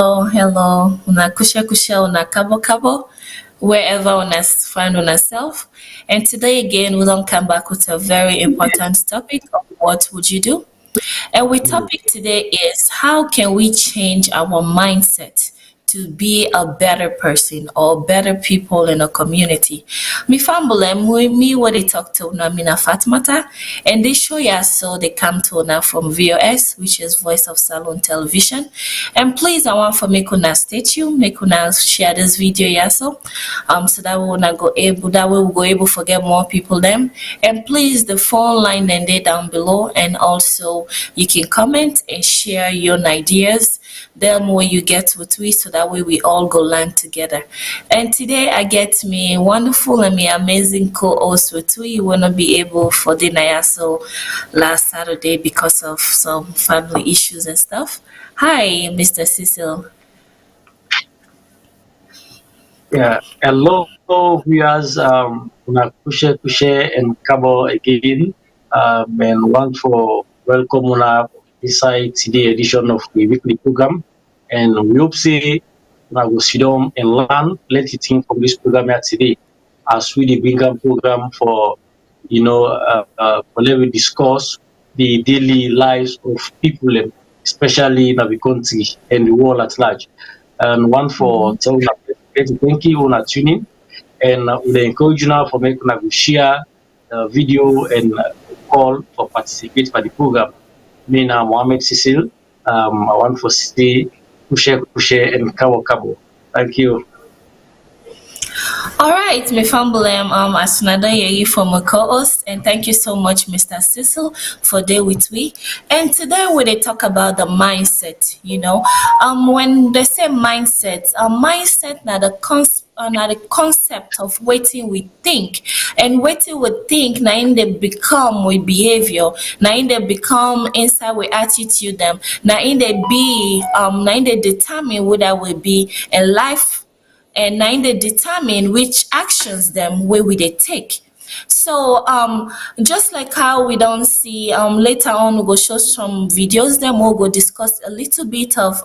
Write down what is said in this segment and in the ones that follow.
Hello, una kusha kusha, una kabo kabo, wherever una find on self. And today again, we don't come back with a very important topic of what would you do? And our topic today is how can we change our mindset to be a better person or better people in a community. Mi fambule me what they talk to na mina Fatmata and they show ya so they come to now from VOS, which is Voice of Salone Television. And please I want for make una stay tuned, make una share this video ya so that we will not go able that we will go able to get more people them. And please the phone line and they down below, and also you can comment and share your ideas them where you get with we so that way we all go learn together. And today I get me wonderful and me amazing co-host with we. You wanna be able for dinner so last Saturday because of some family issues and stuff. Hi, Mr. Cecil. Yeah, hello viewers. Una kushe kushe and kabo again. And want for welcome una inside today edition of the weekly program. And we hope say una go sit down and learn plenty things from this program here today. As we the bring up program for for let we discuss the daily lives of people, especially in the country and the world at large. And one for telling thank you on tuning, and we encourage you now for making a share the video and call for participate for the program. Me now Mohammed Cecil. I want for say kushe and kabo kabo. Thank you. All right, me fambulam Asunada Yeyi from a co-host, and thank you so much, Mr. Cecil, for there with me. And today we they talk about the mindset. When they say mindset, a mindset now the concept of waiting we think, and waiting we think now in they become with behavior, now in they become inside with attitude them, now in they be now in they determine what that will be in life, and now they determine which actions them where we they take. So just like how we don't see later on we go show some videos them we'll go discuss a little bit of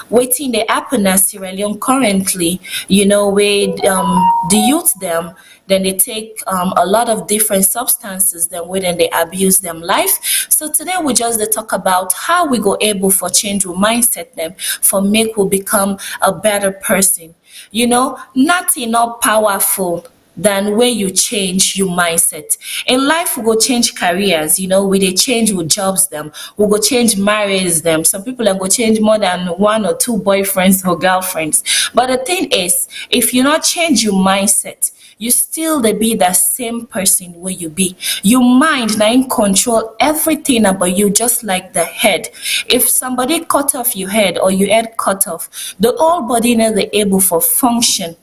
waiting the happen at Sierra Leone currently, where the youth them then they take a lot of different substances then where then they abuse them life. So today we just they talk about how we go able for change our mindset them for make we become a better person. Nothing not powerful than when you change your mindset. In life, we go change careers, we they change with jobs them, we go change marriages them. Some people are go change more than one or two boyfriends or girlfriends. But the thing is, if you not change your mindset, you still they be the same person where you be. Your mind now in control everything about you, just like the head. If somebody cut off your head or your head cut off, the whole body not the able for function.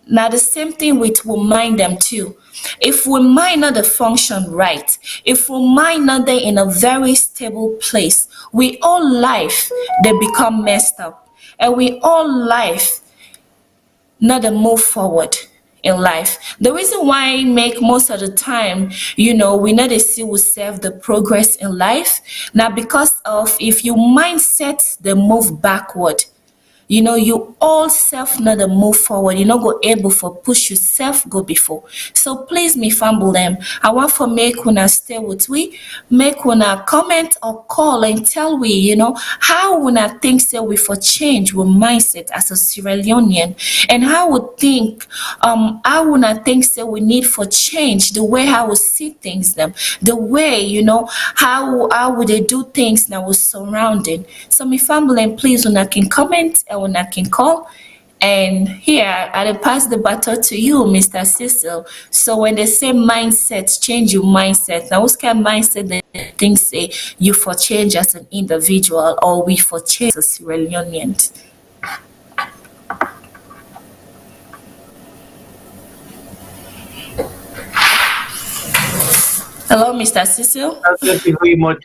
Now the same thing with we mind them too. If we mind not the function right, if we mind not they in a very stable place, we all life they become messed up. And we all life not to move forward in life. The reason why make most of the time, we not to see we serve the progress in life. Now because of if your mindset they move backward, you all self not a move forward. You not go able for push yourself go before. So please me fumble them. I want for make una stay with we, make una comment or call and tell we, how una think say we for change with mindset as a Sierra Leonean, and how we think how una think say we need for change the way how we see things them, the way how would they do things now with surrounding. So me fumble and please una can comment when I can call. And here I'll pass the baton to you, Mr. Cecil. So when they say mindset, change your mindset. Now what kind of mindset that things say you for change as an individual or we for change as a Sierra Leonean? Hello, Mr. Cecil. Thank you very much,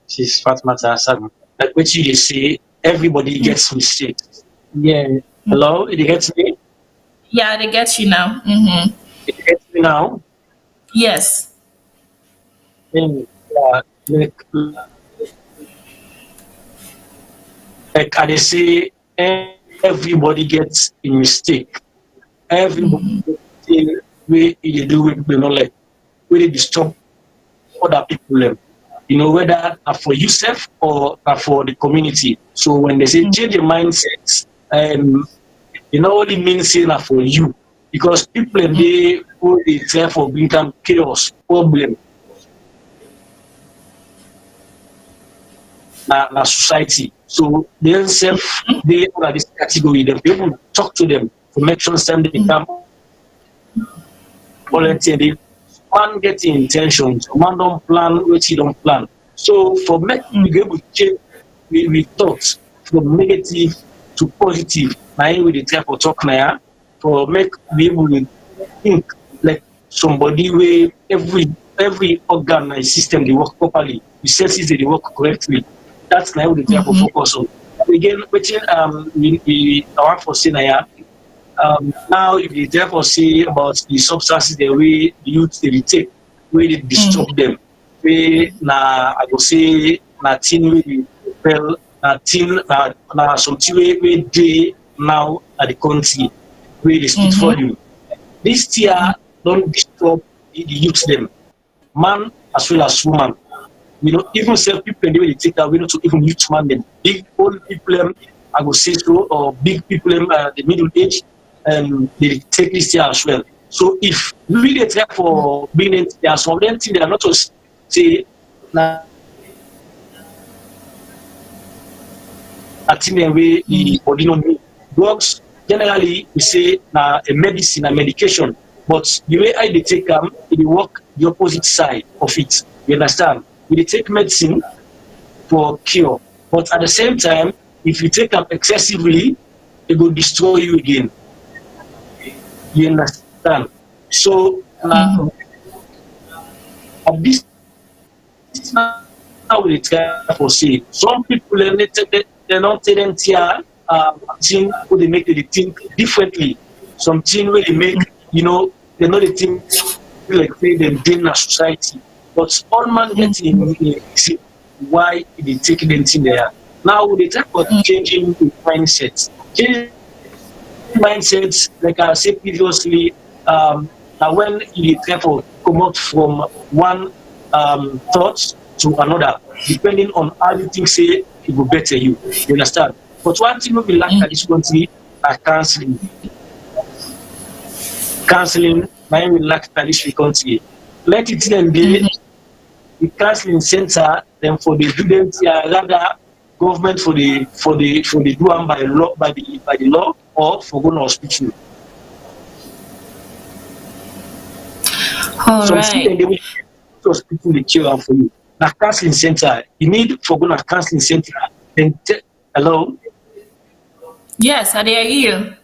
Sis Fatmata Hassan. Like what you say, everybody gets mistakes. Yeah. Hello, it gets me? Yeah, they get you now. Mm-hmm. It gets me now. Yes. Yeah, like, like I dey say, everybody gets a mistake. Everybody gets thing wey e dey do wey people no like, wey dey disturb other people dem. Whether for yourself or for the community. So when they say change your mindset, it not only means say na for you, because people they who dey try for bring am chaos, problem, na society. So they self they under this category. Them people talk to them to make sure some they come volunteer. They man get the intentions. Man don't plan what he don't plan. So for make we be able to change we thought from negative to positive. Now we the type of talk now for make be able to think like somebody where every organ and system they work properly, the senses they work correctly. That's now the type of focus on. Again, which we want for saying now if you therefore say about the substances the way the youth they take, where they disturb them, where I go say na thing we well na thing na something where they now at the country where they speak for you. This year don't disturb the youth them, man as well as woman. Even self people the way they take that, we not to even youth man them. Big old people, I go say so, or big people, the middle age, they take this year as well. So if we get try for being in there, some of them think they are not to say na a thing way the body no need. Drugs generally we say na a medicine, a medication, but the way I they take them, it work the opposite side of it. You understand? We take medicine for cure, but at the same time, if you take them excessively, it will destroy you again. You understand? So at this now we try for say some people they don't take them here thing who they make they think differently. Something where they make they know the thing like say them in a society. But all man getting see why they take them in there. Now they talk about changing the mindset. Changing mindsets, like I said previously, now when you therefore come out from one thought to another, depending on how you think say it will better you. You understand? But one thing we lack at this country are counseling. Counseling, now we lack at this country. Let it then be the counseling center, then for the students, rather government for the do one by law by the law or for going to hospital. All Some right. students they will to hospital they care for you. Now counseling center, you need for going to counseling center. Then hello. Yes, I hear you.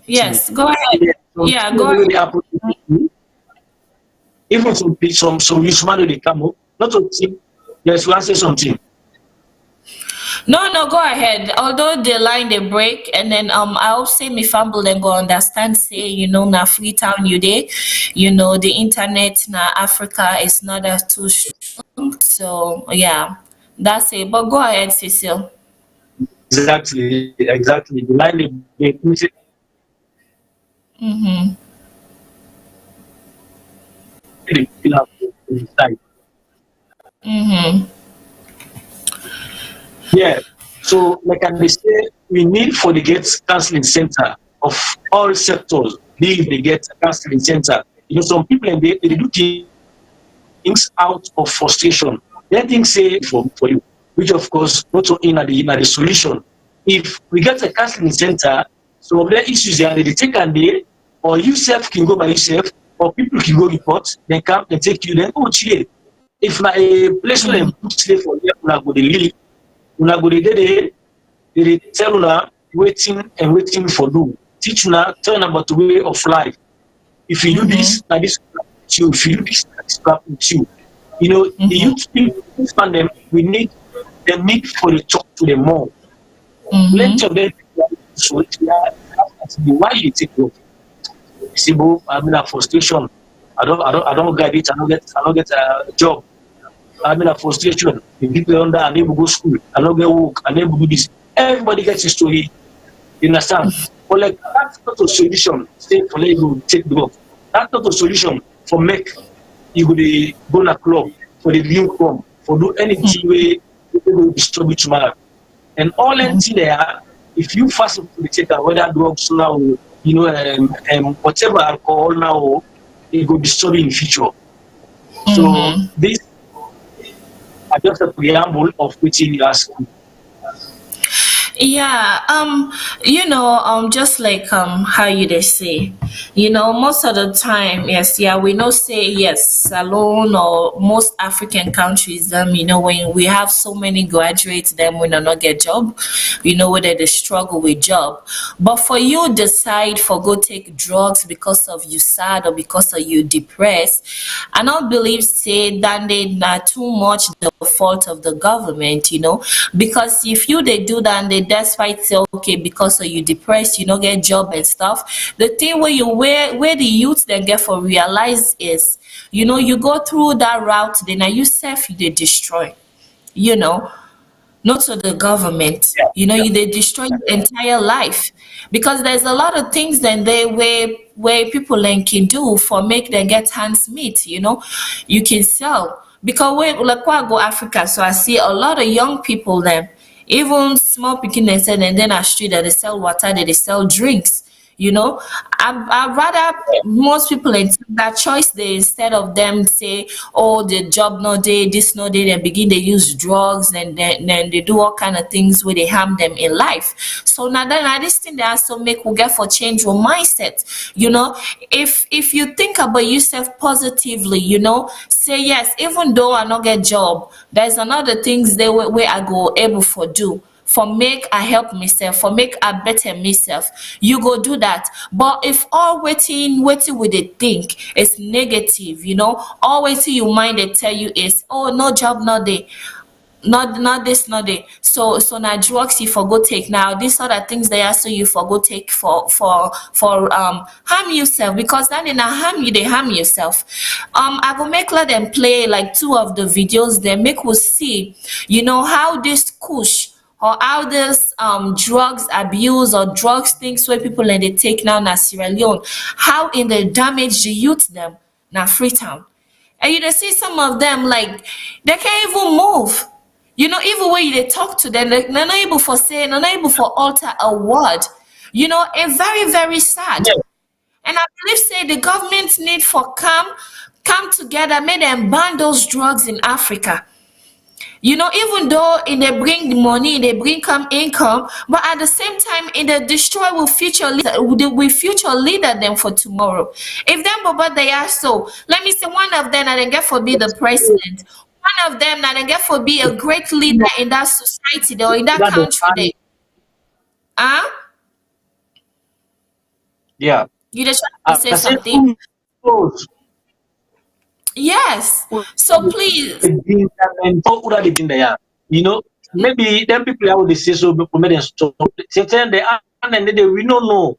Yes, go ahead. Yeah, go ahead. Even some youth man they come up, not to think. Yes, you want to say something. No, go ahead. Although the line they break, and then I'll say me family then go understand. Say na Freetown you there, the internet na Africa is not as too strong. So yeah, that's it. But go ahead, Cecil. Exactly. The line they break. Yeah. So, like I say, we need for the get counseling center of all sectors. They get a counseling center. Some people they do things out of frustration. They think say for you, which of course not in the solution. If we get a counseling center, some of the issues they take a day, or you self can go by yourself, or people can go report, then come and take you, then chill. If na a place where they put stay for you, go they live. Una go they tell una waiting for do. Teach una, tell about the way of life. If you do this, na this with you. If you do this, na this with you. The youth people understand them. They need for the talk to them more. Plenty of them so why you take work? You say, I'm in a frustration. I don't get it. I don't get a job. having a frustration. The people under unable to go school, I not get work, unable to do this. Everybody gets a story. You understand? But like that's not a solution. Say for let you take drugs. That's not a solution for make you go to club for the new come for do anything where you will disturb you tomorrow. And all anything there, if you fast to the take whether drugs now, whatever alcohol now, it will disturb you in future. So this are just a preamble of which you ask. Yeah, just like how you they say, most of the time, yes, yeah, we know say yes, Salone or most African countries, when we have so many graduates, them we do not get job, whether they struggle with job. But for you decide for go take drugs because of you sad or because of you depressed, I don't believe say that they not too much the fault of the government, because if you they do that and they despite say okay because of you depressed, you don't get job and stuff. The thing where you where the youth then get for realize is, you go through that route, then now you self you they destroy, you know not to the government. Yeah, You they destroy your entire life because there's a lot of things then they where people then can do for make them get hands meet. You can sell because we like when I go Africa, so I see a lot of young people then, even small picking and said and then I street that they sell water, that they sell drinks. I rather most people take that choice they instead of them say, oh, the job no day, this no day, then begin they use drugs and then they do all kind of things where they harm them in life. So now then this thing that also make we get for change your mindset. If you think about yourself positively, say yes, even though I not get job, there's another things there where I go able for do for make I help myself, for make I better myself. You go do that. But if all waiting with they think is negative, all waiting your mind they tell you is, oh, no job, no day. Not this, not day. So now drugs you for go take now. These other things they ask you for go take for harm yourself because then in a harm you they harm yourself. I go make let them play like two of the videos they make us see, how this kush or how this drugs abuse or drugs things where people and they take now na Sierra Leone, how in the damage the youth them na Freetown. And you dey see some of them like they can't even move. Even when they talk to them, they're not able for say, they're not able for alter a word. And very, very sad. Yeah, And I believe say the government need for come together, make them ban those drugs in Africa. Even though they bring the money, they bring come income, but at the same time, in the destroy will future leader them for tomorrow. If them Boba they are so, let me say one of them and then get for be the president. One of them and then get for be a great leader in that society or in that that the country there. Huh? yeah. You just trying to say I said something? who Yes. knows So please. and who are the thing they are. Maybe them people how they say so people make them stop. Certain they are and they we don't know.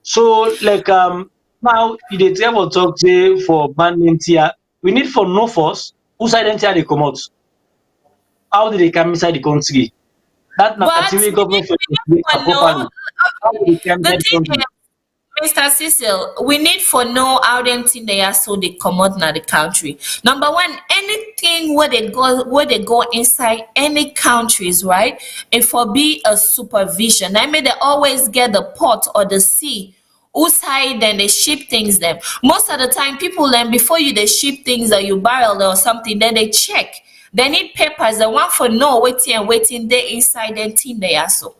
So like now if they tell talk say for banning here, we need for no force who side them they come out. How do they come inside the country? That na But activity government for we need the for properly. know How do they come the inside the thing country? is, Mr. Cecil, we need for know how them thing they are so they come out na the country. Number one, anything where they go inside any countries, right? It for be a supervision. I mean they always get the port or the sea whose side then they ship things them. Most of the time people then before you they ship things or you barrel or something, then they check. They need papers. They want for know waiting they inside them thing they are so.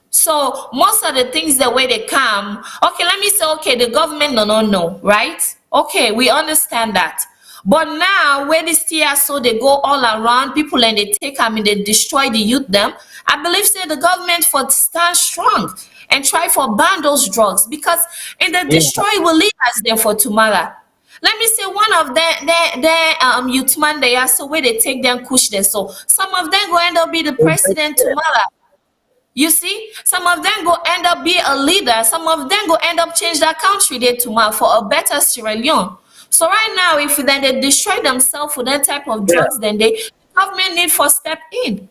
So most of the things the way they come, okay, let me say, okay, the government no no, right? Okay, we understand that. But now where this tear so they go all around people and they take them and they destroy the youth them. I believe say the government for stand strong and try for ban those drugs because in the Yeah. destroy will lead us there for tomorrow. Let me say one of their youth man they are so where they take them push them. So some of them go end up be the president tomorrow. You see, some of them go end up be a leader. Some of them go end up change that country there tomorrow for a better Sierra Leone. So right now, if then they destroy themselves with that type of Yeah. drugs, then they government need for step in.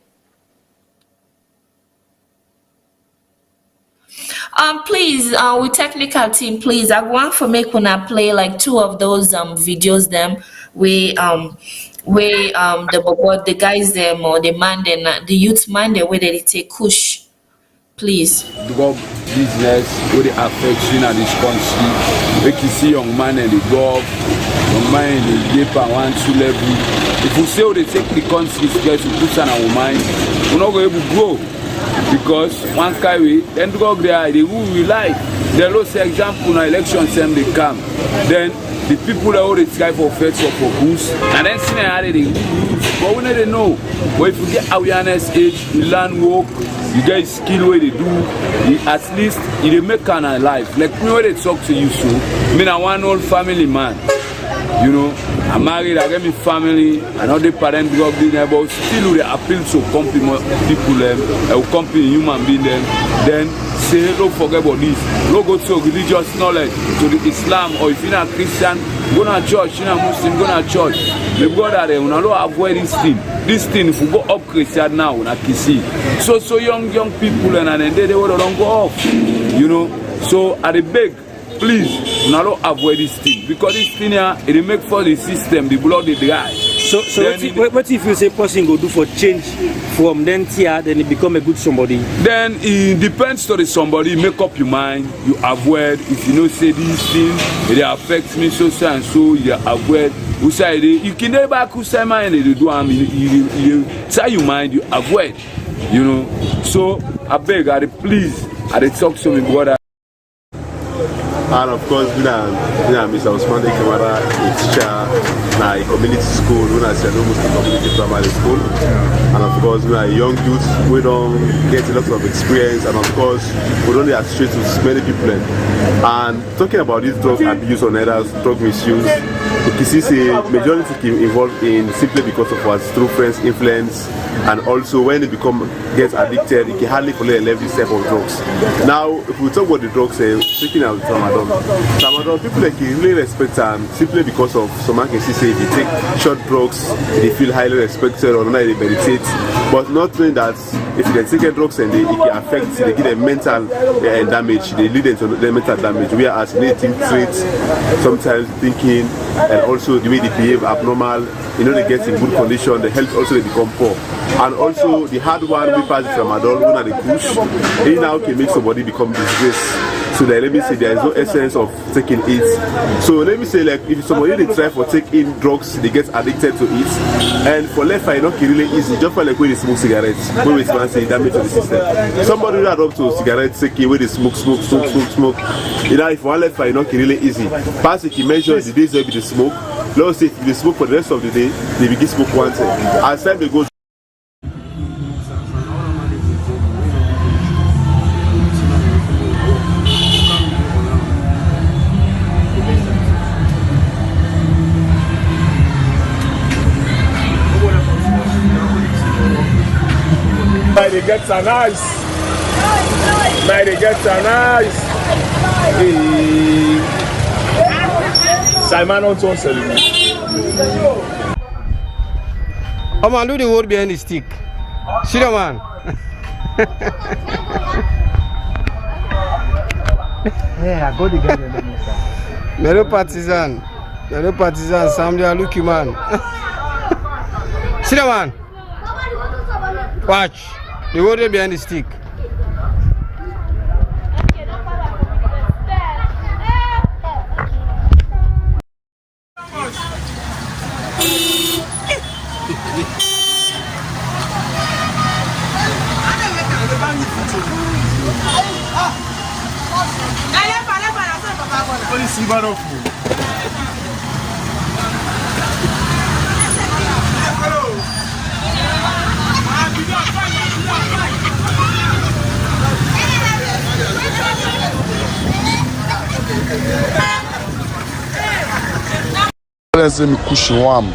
Please, with technical team, please, I want for make una play like two of those videos them the guys them or the man then the youth man the way they take kush, please. Drug business wey dey affect you na this country. Make you see young man and the drug, young man and the rape at 1-2 level. If we say we dey take the country straight to put on our mind, we no go able to grow. Because one carry then drug there they rule we like. They no say example na election time they come. Then the people that all they try for first or for boost and then see how they use. But we never know. But if you get awareness age, you learn work, you get skill where they do, at least you make kind of life. Like me when they talk to you so, I mean I one old family man. You know, I'm married, I get me family, I know the parent drug business, but still they appeal to people company human being then say don't forget about this. Don't go to religious knowledge, to the Islam, or if you're not Christian, go to church, you're not Muslim, go to church. The brother there, we don't avoid this thing. This thing, if we go up Christian now, we can see. So young people and then they don't go off. You know, so at the beg. Please, now don't avoid this thing because this thing here it make for the system, the blood they dry. So what if you say person go do for change from then here, then it become a good somebody? Then it depends to the somebody. Make up your mind. You avoid if you know say this thing it affects me so and so. You avoid. You say you can never say mind they do. You say your mind. You avoid. You know. So I beg, please, I talk to me brother. And of course, Mr. Osman de Camara, a teacher in a community school, known as Salone Community Primary School. And of course, we are young youth, we don't get a lot of experience, and of course, we don't associate with many people. And talking about this drug abuse on others, drug misuse, you can see a majority involved in simply because of our true friends' influence, and also when they get addicted, you can hardly follow a level step of drugs. Now, if we talk about the drugs, speaking of Tramadol, people like really respect them simply because of some can say if you take short drugs, they feel highly respected or not they meditate, but not knowing that if they take drugs and it can affect, they get a mental damage, they lead into the mental damage. Whereas they think traits, sometimes thinking, and also the way they behave abnormal, you know they get in good condition, the health also they become poor. And also the hard one we pass from adult when they push, it now can make somebody become disgraced. So that, let me say there is no essence of taking it. So let me say like if somebody they try for taking drugs, they get addicted to it. And for left eye, not really easy. Just like when they smoke cigarettes, when we say damage to the system. Somebody who adopt to cigarettes, taking when they smoke. You know, if one left eye, not really easy. Pass it, measure the days they be the smoke. Let's say if they smoke for the rest of the day, they begin smoke once. As time they go. They get a nice. They get a nice. Simon on to Oh man, do the word behind the stick. See the man. Yeah, I got the guy. Melo partisan, Sam they are lucky man. See the man. Watch. The word behind the stick. Tell them me push one.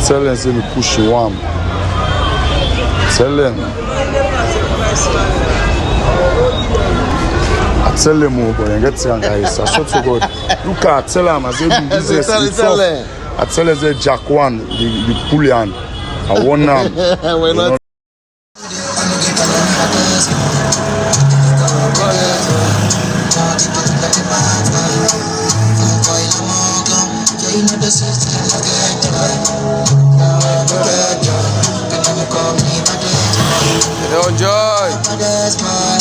Tell them me push one. Tell them. I tell them, oh boy, and get some guys. I swear to God. Look, I tell them, I say, do business. I tell them, say, Jack one, the Pulian. I want them. We're not. Enjoy.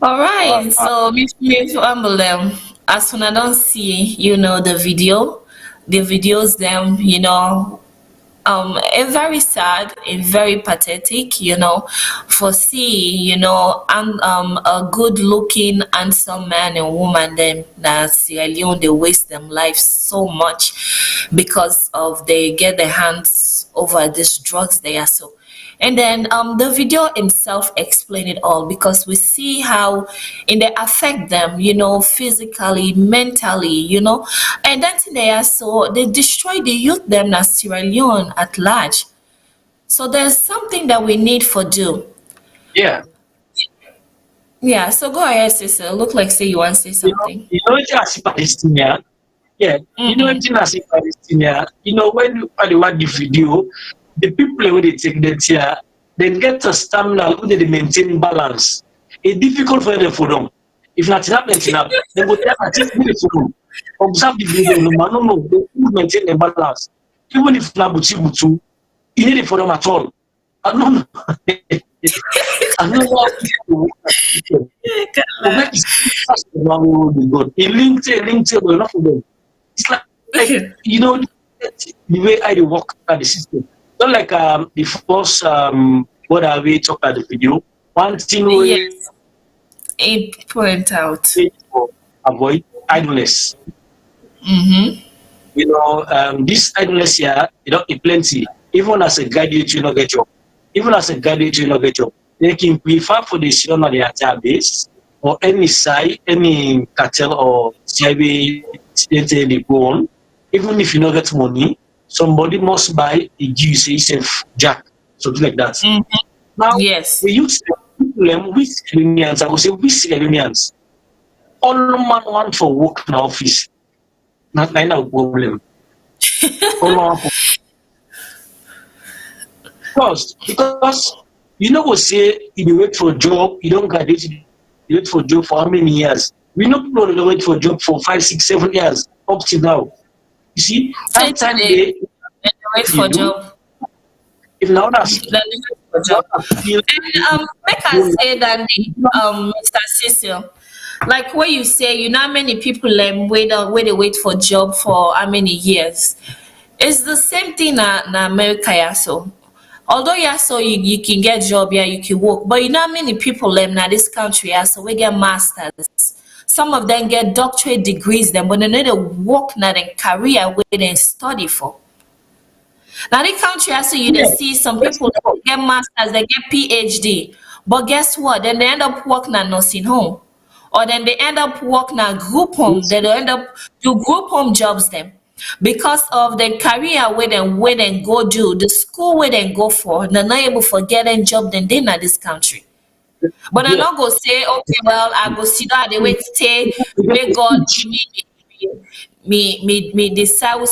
All right, so Miss Ambalem, as soon as I don't see, the videos them, it's very sad and very pathetic, for see, and a good looking handsome man and woman them that Sierra Leone they waste them life so much because of they get their hands over these drugs they are so. And then the video itself explain it all because we see how and they affect them, physically, mentally, and that's they are so they destroy the youth them as Sierra Leone at large. So there's something that we need for do. Yeah. Yeah, so go ahead, sister. Look like say you want to say something. It's as Palestinian. Yeah, Mm-hmm. it's as Palestinian. When you watch the video, the people when they take that here, they get a stamina, when they maintain balance. It's difficult for them for them. If not happening enough, they go tell at least beautiful. Observe the video, no man, no, they maintain the balance. Even if not butu, you need it for them at all. I don't know. I don't know how people make it fast around God. He linked it, but enough of them. It's like the way I work at the system. Not like the first what have we talked at the video. One thing we Yes, it point out. avoid idleness. Mm-hmm. This idleness here, it plenty. Even as a graduate, you not get job. Even as a graduate, you not get job. They can prefer for the student on the entire base or any side, any cartel or CIB they go on. Even if you don't get money, somebody must buy a juice, yourself jack, something like that. Mm-hmm. Now, Yes. we use problem with Sierra I would say with Sierra Leoneans. All man want for work in the office. Not like no problem. All man want for because you know what say you wait for a job, you don't graduate, you wait for a job for how many years? We know people that wait for a job for 5, 6, 7 years up to now. You see, Say that time today, they wait for you do, job. if now that's Then they wait for job. And make I say that Mr. Cecil, like what you say, how many people where they wait for job for how many years? It's the same thing in America, yeah. So although yeah, so you can get job, yeah, you can work, but how many people in this country, yeah, so we get masters. Some of them get doctorate degrees, them, but they need to work now their career where they study for. Now the country I see you they see some people that get masters, they get PhD. But guess what? Then they end up working at nursing home. Or then they end up working at group home. They end up do group home jobs them. Because of the career where they go do, the school where they go for, they're not able for getting job then they in this country. But I yeah. not go say, okay, well, I go sit down, they wait stay, may God give me decide who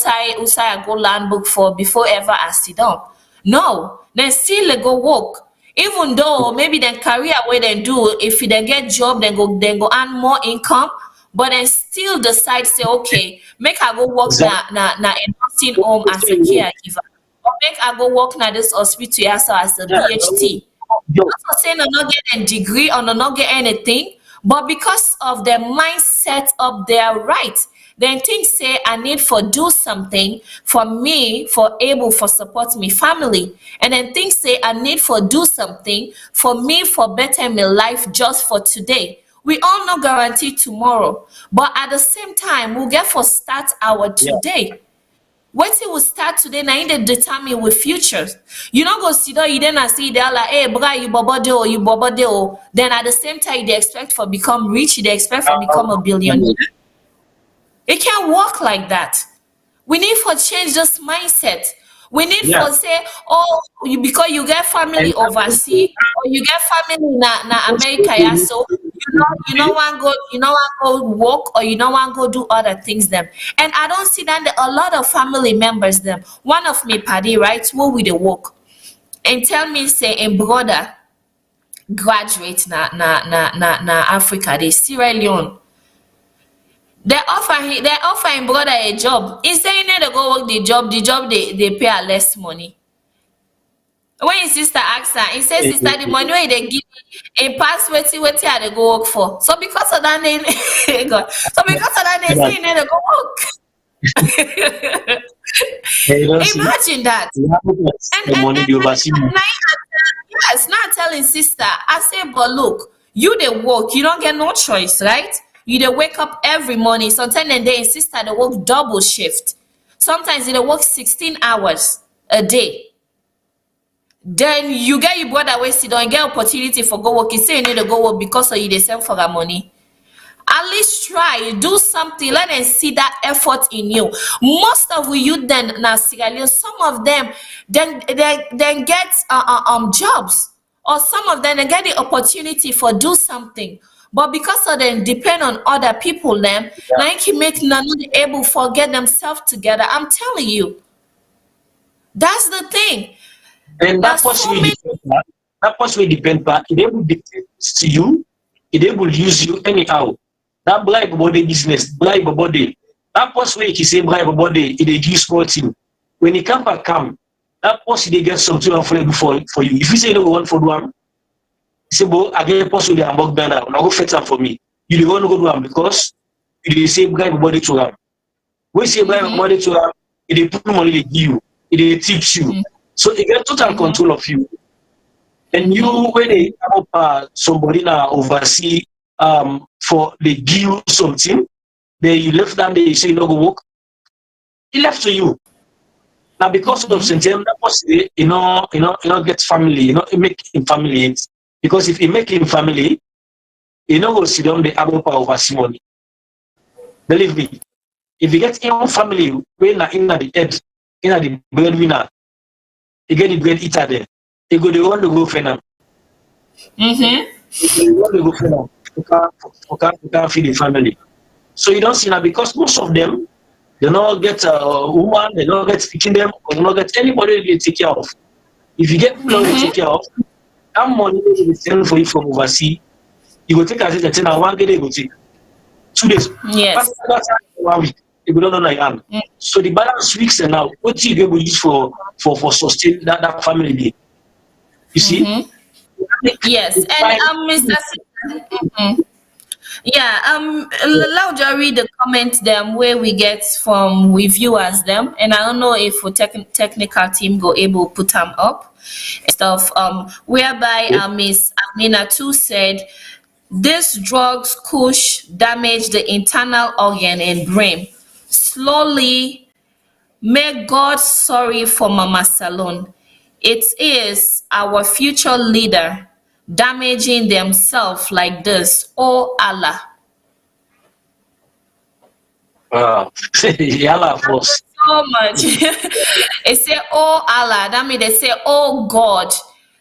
I go land book for before ever I sit down. No, then still they go work. Even though maybe then career where they do, if they get job, then go earn more income, but then still decide say, okay, make I go work Exactly. na a nursing home as a caregiver, or make I go work na this hospital as a Yeah, BHT. yo, Not for saying no not get a degree or no not get anything, but because of their mindset of their right, then think say I need for do something for me for able for support me family, and then think say I need for do something for me for better my life just for today. We all not guarantee tomorrow, but at the same time we get for start our yeah. today. Wetin we start today na im dey determine we future. You no go sit down you then and see they are like, hey bra, you bobo dey oh, you bobo dey oh. Then at the same time you dey expect for become rich, you dey expect for become a billionaire. It can't work like that. We need for change this mindset. We need Yeah. for say, oh, because you get family And overseas or you get family na America, yeah, so you know want go work or you know want go do other things them. And I don't see that a lot of family members them. One of me party, right, who with the work and tell me say a brother graduate na Africa, they Sierra Leone. They offer him brother a job. Instead, he need to go work the job they pay her less money. When his sister asks her, he says, sister, the money where they give me a pass wetin I dey go work for. So because of that, God. So because of that, they yeah, say he need to go work. you don't see Imagine that. you have to And the and money and the oversee now, you. now yes, now telling sister, I say, but look, you they work, you don't get no choice, right? You they wake up every morning. Sometimes they insist that they work double shift. Sometimes they work 16 hours a day. Then you get your brother wasted on get opportunity for go work. You say you need to go work because of you they send for that money. At least try, do something, let them see that effort in you. Most of we youth then now Sierra Leone, some of them then get jobs, or some of them they get the opportunity for do something. But because of them depend on other people, them now you can make none able for get themselves together. I'm telling you, that's the thing. And that There's so person will many. depend back. That person will depend back. It will depend to you. It will use you anyhow. That bribe body business, bribe body. That person will say bribe body, it is useful thing. When he come back, that person they get something available for you. If you say no one for one, say, but I get a person they are work done now. Now go fetch them for me. You don't want to go do them because you say bribe body to them. When you say bribe body to them, it put money they give you, it teach you. So they get total control of you. And you, when they have somebody now oversee for they give you something, then you left them, they say you no go work, it left to you. Now because of something, that person, get family, it make him family. Because if he make him family, you know go sit down the able power oversee money. Believe me, if you get your family when in the head, in the breadwinner, you get the bread eater there. You go the one to go for them. You want to go for them. You can't feed the family. So you don't see that because most of them, they don't get a woman, they don't get picking them, or they don't get anybody they take care of. If you get people to take care of, that money will be sent for you from overseas. You go take as a 10 and 1 day, they go take 2 days. Yes. That's 1 week. You go down like hand. So the balance weeks and now, what you will use for sustain that family day. You see? Yes, and Mr. Yeah, allow to read the comments them where we get from reviewers them, and I don't know if the technical team go able put them up and stuff. Whereby Miss Amina too said, these drugs kush damage the internal organ and brain slowly. May God sorry for Mama Salone. It is our future leader damaging themselves like this. Oh Allah. Yalla force. So much. They say, oh Allah. That means they say, oh God.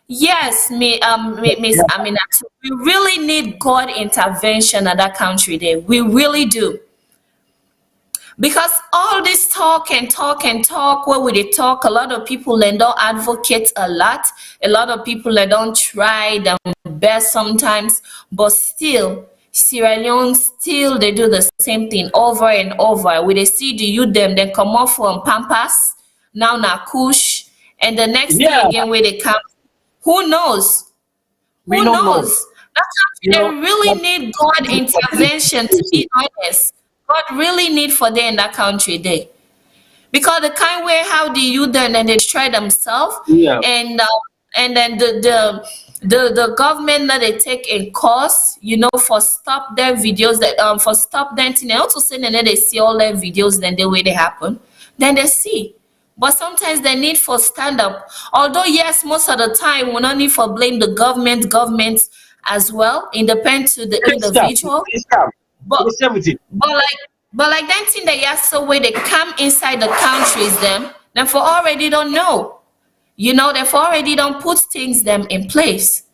Yes, Miss Amina, we really need God intervention at that country there. We really do. because all this talk and talk and talk where we dey talk, a lot of people they don't advocate a lot of people they don't try their best sometimes, but still Sierra Leone still they do the same thing over and over. We they see the youth them then come off from Pampas, now na Kush, and the next thing Yeah, again where they come, who knows? we Who don't know. knows? That You country, they know, really need God intervention, to be honest. God really need for them in that country there. Because the kind way how the youth then and they destroy themselves, yeah, and then the government that they take a course, for stop their videos that for stop them thing, and also saying that they see all their videos then the way they happen, then they see. But sometimes they need for stand up. Although yes, most of the time we don't need for blame the government as well. It depends to the it's scam. individual. It's scam. But It's everything. but like but like that thing that yes, so where they come inside the countries them for already don't know. They for already don't put things them in place.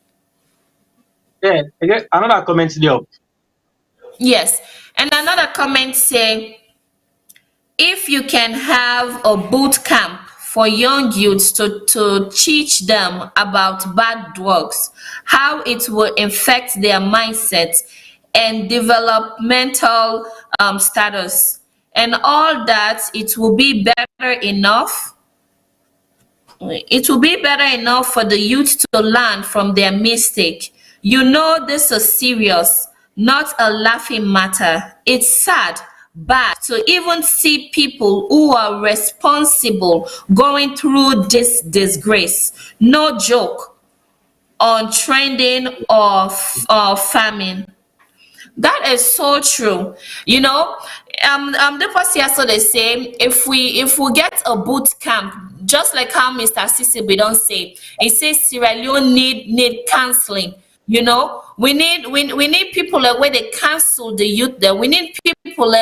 Yeah, again, another comment there. Yes. And another comment say, if you can have a boot camp for young youths to teach them about bad drugs, how it will affect their mindset and developmental status, and all that, it will be better enough for the youth to learn from their mistake. This is serious, not a laughing matter. It's sad, bad to even see people who are responsible going through this disgrace. No joke on trending or famine. That is so true. The person here, so they say, if we get a boot camp, just like how Mr. Sisi we don't say, it says Sierra Leone need counseling. We need people where they counsel the youth there. We need people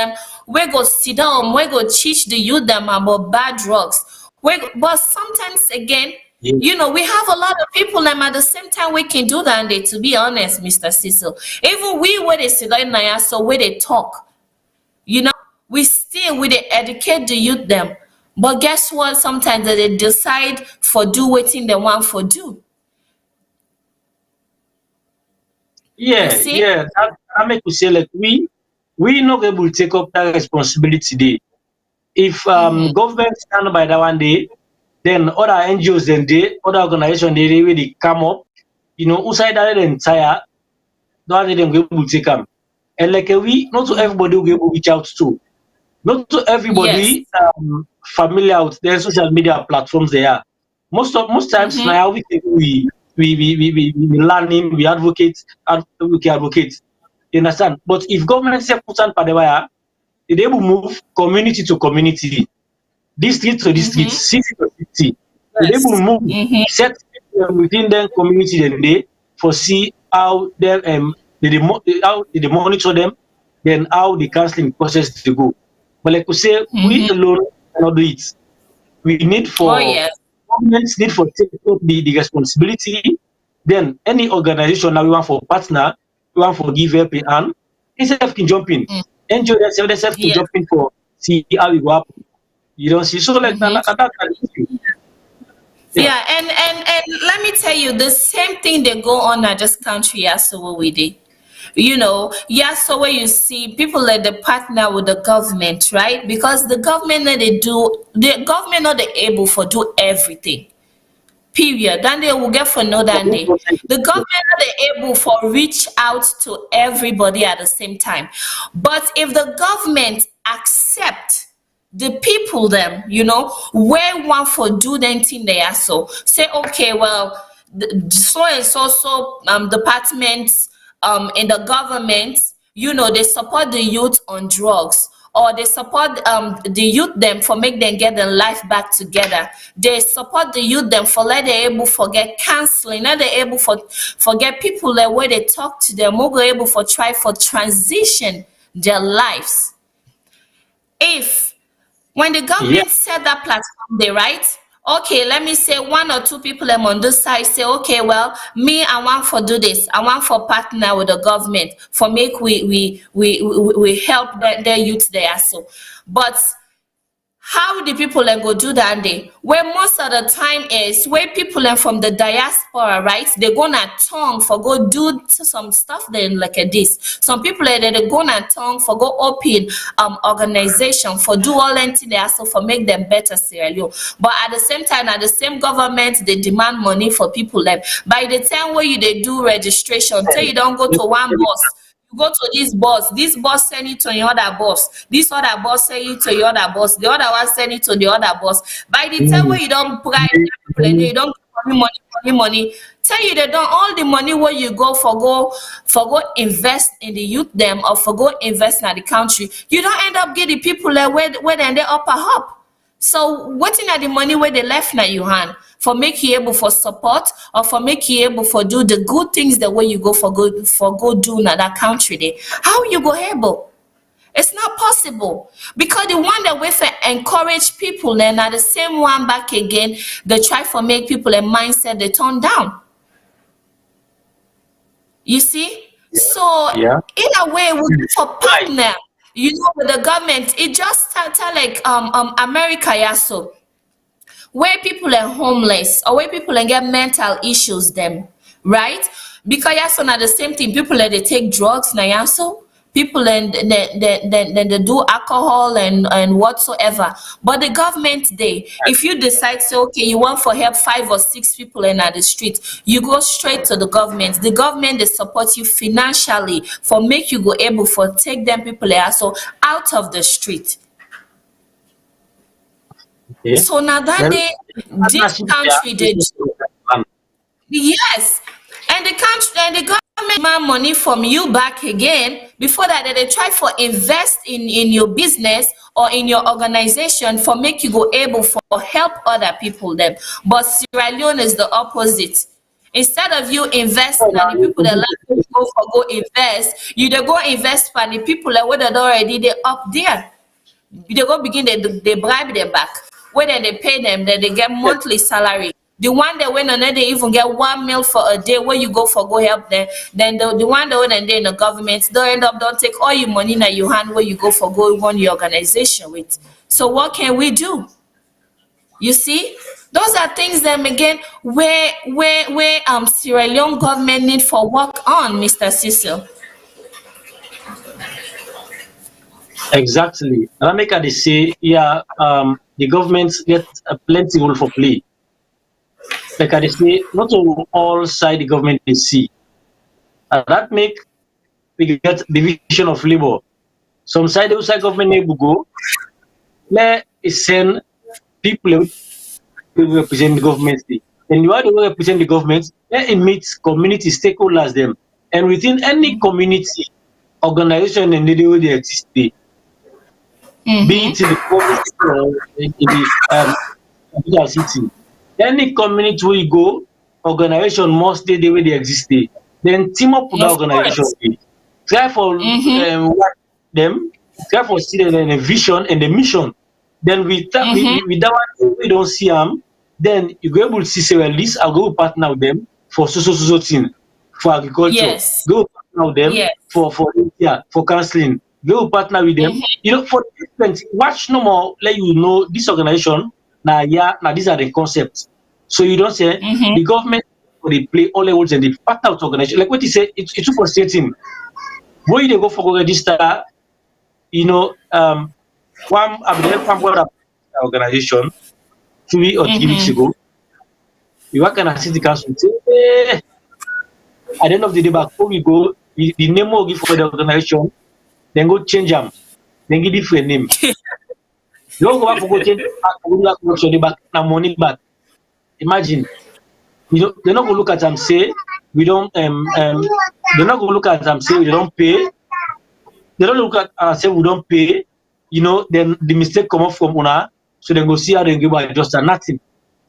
where go sit down, where go teach the youth them about bad drugs. But sometimes again, Yeah. we have a lot of people at the same time we can do that, and they, to be honest, Mr. Cecil, even we where they sit down now, so where they talk, we still we they educate the youth them. But guess what? Sometimes they decide for do what thing they want for do. You Yeah, see? yeah. That make we say like we not able to take up that responsibility today. If government stand by that one day, then other NGOs then they other organizations they really come up, outside that entire don't let them be able to take them. And like we not to everybody will be able to reach out to. Not to Yes. everybody familiar with their social media platforms they are. Most times Mm-hmm. now we learning, we advocate. You understand? But if government say put on Padewaya, they will move community to community, district to district, Mm-hmm. city to city. They will Yes. move Mm-hmm. set within their community then they for see how them how they monitor them, then how the counseling process to go. But like we say, we Mm-hmm. alone cannot do it. We need Oh for yes. governments need for take up the responsibility. Then any organization now we want for partner, we want for give help in hand, itself can jump in. Mm. NGO themselves can Yes. jump in for see how it go happen. You don't see. So like Mm-hmm. that's the issue. Yeah. Yeah, and let me tell you, the same thing they go on at this country, yes, so what we did. Yes, so where you see people like the partner with the government, right? Because the government that the government not they able for do everything. Period. Then they will get for no than day. The government are they able for reach out to everybody at the same time. But if the government accept the people them, where one for do them thing they are, so say okay, well, so and so departments in the government, they support the youth on drugs, or they support the youth them for make them get their life back together. They support the youth them for let they able for get counseling, let they able for get people that where they talk to them, who go able for try for transition their lives. If when the Yeah. government set that platform, they right, okay, let me say one or two people on this side say, okay, well, me, I want for do this. I want for partner with the government for make we help their youth there. So, but how the people then go do that day? Where most of the time is where people are from the diaspora, right? They gonna tongue for go do some stuff then like this. Some people they gonna tongue for go open organization for do all anything they ask for make them better Sierra Leone. But at the same time, at the same government, they demand money for people like by the time where you they do registration, tell you don't go to one bus. You go to this boss send you to your other boss, this other boss send you to your other boss, the other one send you to the other boss. By the time where you don't bribe people and you don't give money, tell you they don't all the money where you go invest in the youth them or for go invest in the country, you don't end up getting people like where then they upper up. So what in the money where they left now you hand for make you able for support or for make you able for do the good things the way you go for go do in that country there? How you go able? It's not possible because the one that we for encourage people then are the same one back again. They try for make people a mindset they turn down. You see? So Yeah. in a way, we look for partner. You know, with the government, it just tell like America, yeah. So where people are homeless or where people and get mental issues, them right? Because yeah, so now the same thing. People they take drugs now, yeah, so people and they do alcohol and whatsoever. But the government if you decide say okay, you want for help 5 or 6 people in the street, you go straight to the government. The government they support you financially for make you go able for take them people so out of the street. Okay. So now that Then this partnership there country is they plan. yes, and the country and the government demand money from you back again. Before that, they try for invest in your business or in your organization for make you go able for help other people them. But Sierra Leone is the opposite. Instead of you invest So in now the people that like to go invest, you they go invest for the people that what already they up there. They go begin they bribe them back. Whether they pay them, then they get monthly salary. The one that when another they even get 1 meal for a day where you go for go help them, then the one that when they in the government don't end up don't take all your money in your hand where you go for go run your organization with. So what can we do? You see, those are things that again where Sierra Leone government need for work on, Mr. Cecil. exactly. And I make they say, yeah, the government get a plenty role for play. Like I say, not all side the government they see. And that make we get division of labor. Some side outside government they will go, let send people who represent the government. And you are the one represent the government, let it meet community stakeholders them. And within any community organization and the way they exist, be it in the community or in the capital city. Any community where you go, organization must stay the way they exist. Then team up with the Of organization. course. Try for work them, try for see the vision and the mission. Then with that one, we don't see them, then you go able to see say, well, this I'll go partner with them for so thing for agriculture. Yes. Go partner with them Yes. for counseling. Go partner with them. You know, for different watch no more let you know this organization now these are the concepts. So you don't say the government they play all levels and the partner with organization. Like what you say, it's too frustrating. When you go for register, you know, one I've been organization 2 or 3 weeks ago. We work in a city council. Say, at the end of the day, back home we go, the name will give for the organization, then go change them, then give different name. You don't go back for go change back now money back. Imagine, you know, they're not gonna look at them say we don't they're not gonna look at them say we don't pay. They don't look at say we don't pay. You know, then the mistake come up from una, so then go see how they give just nothing.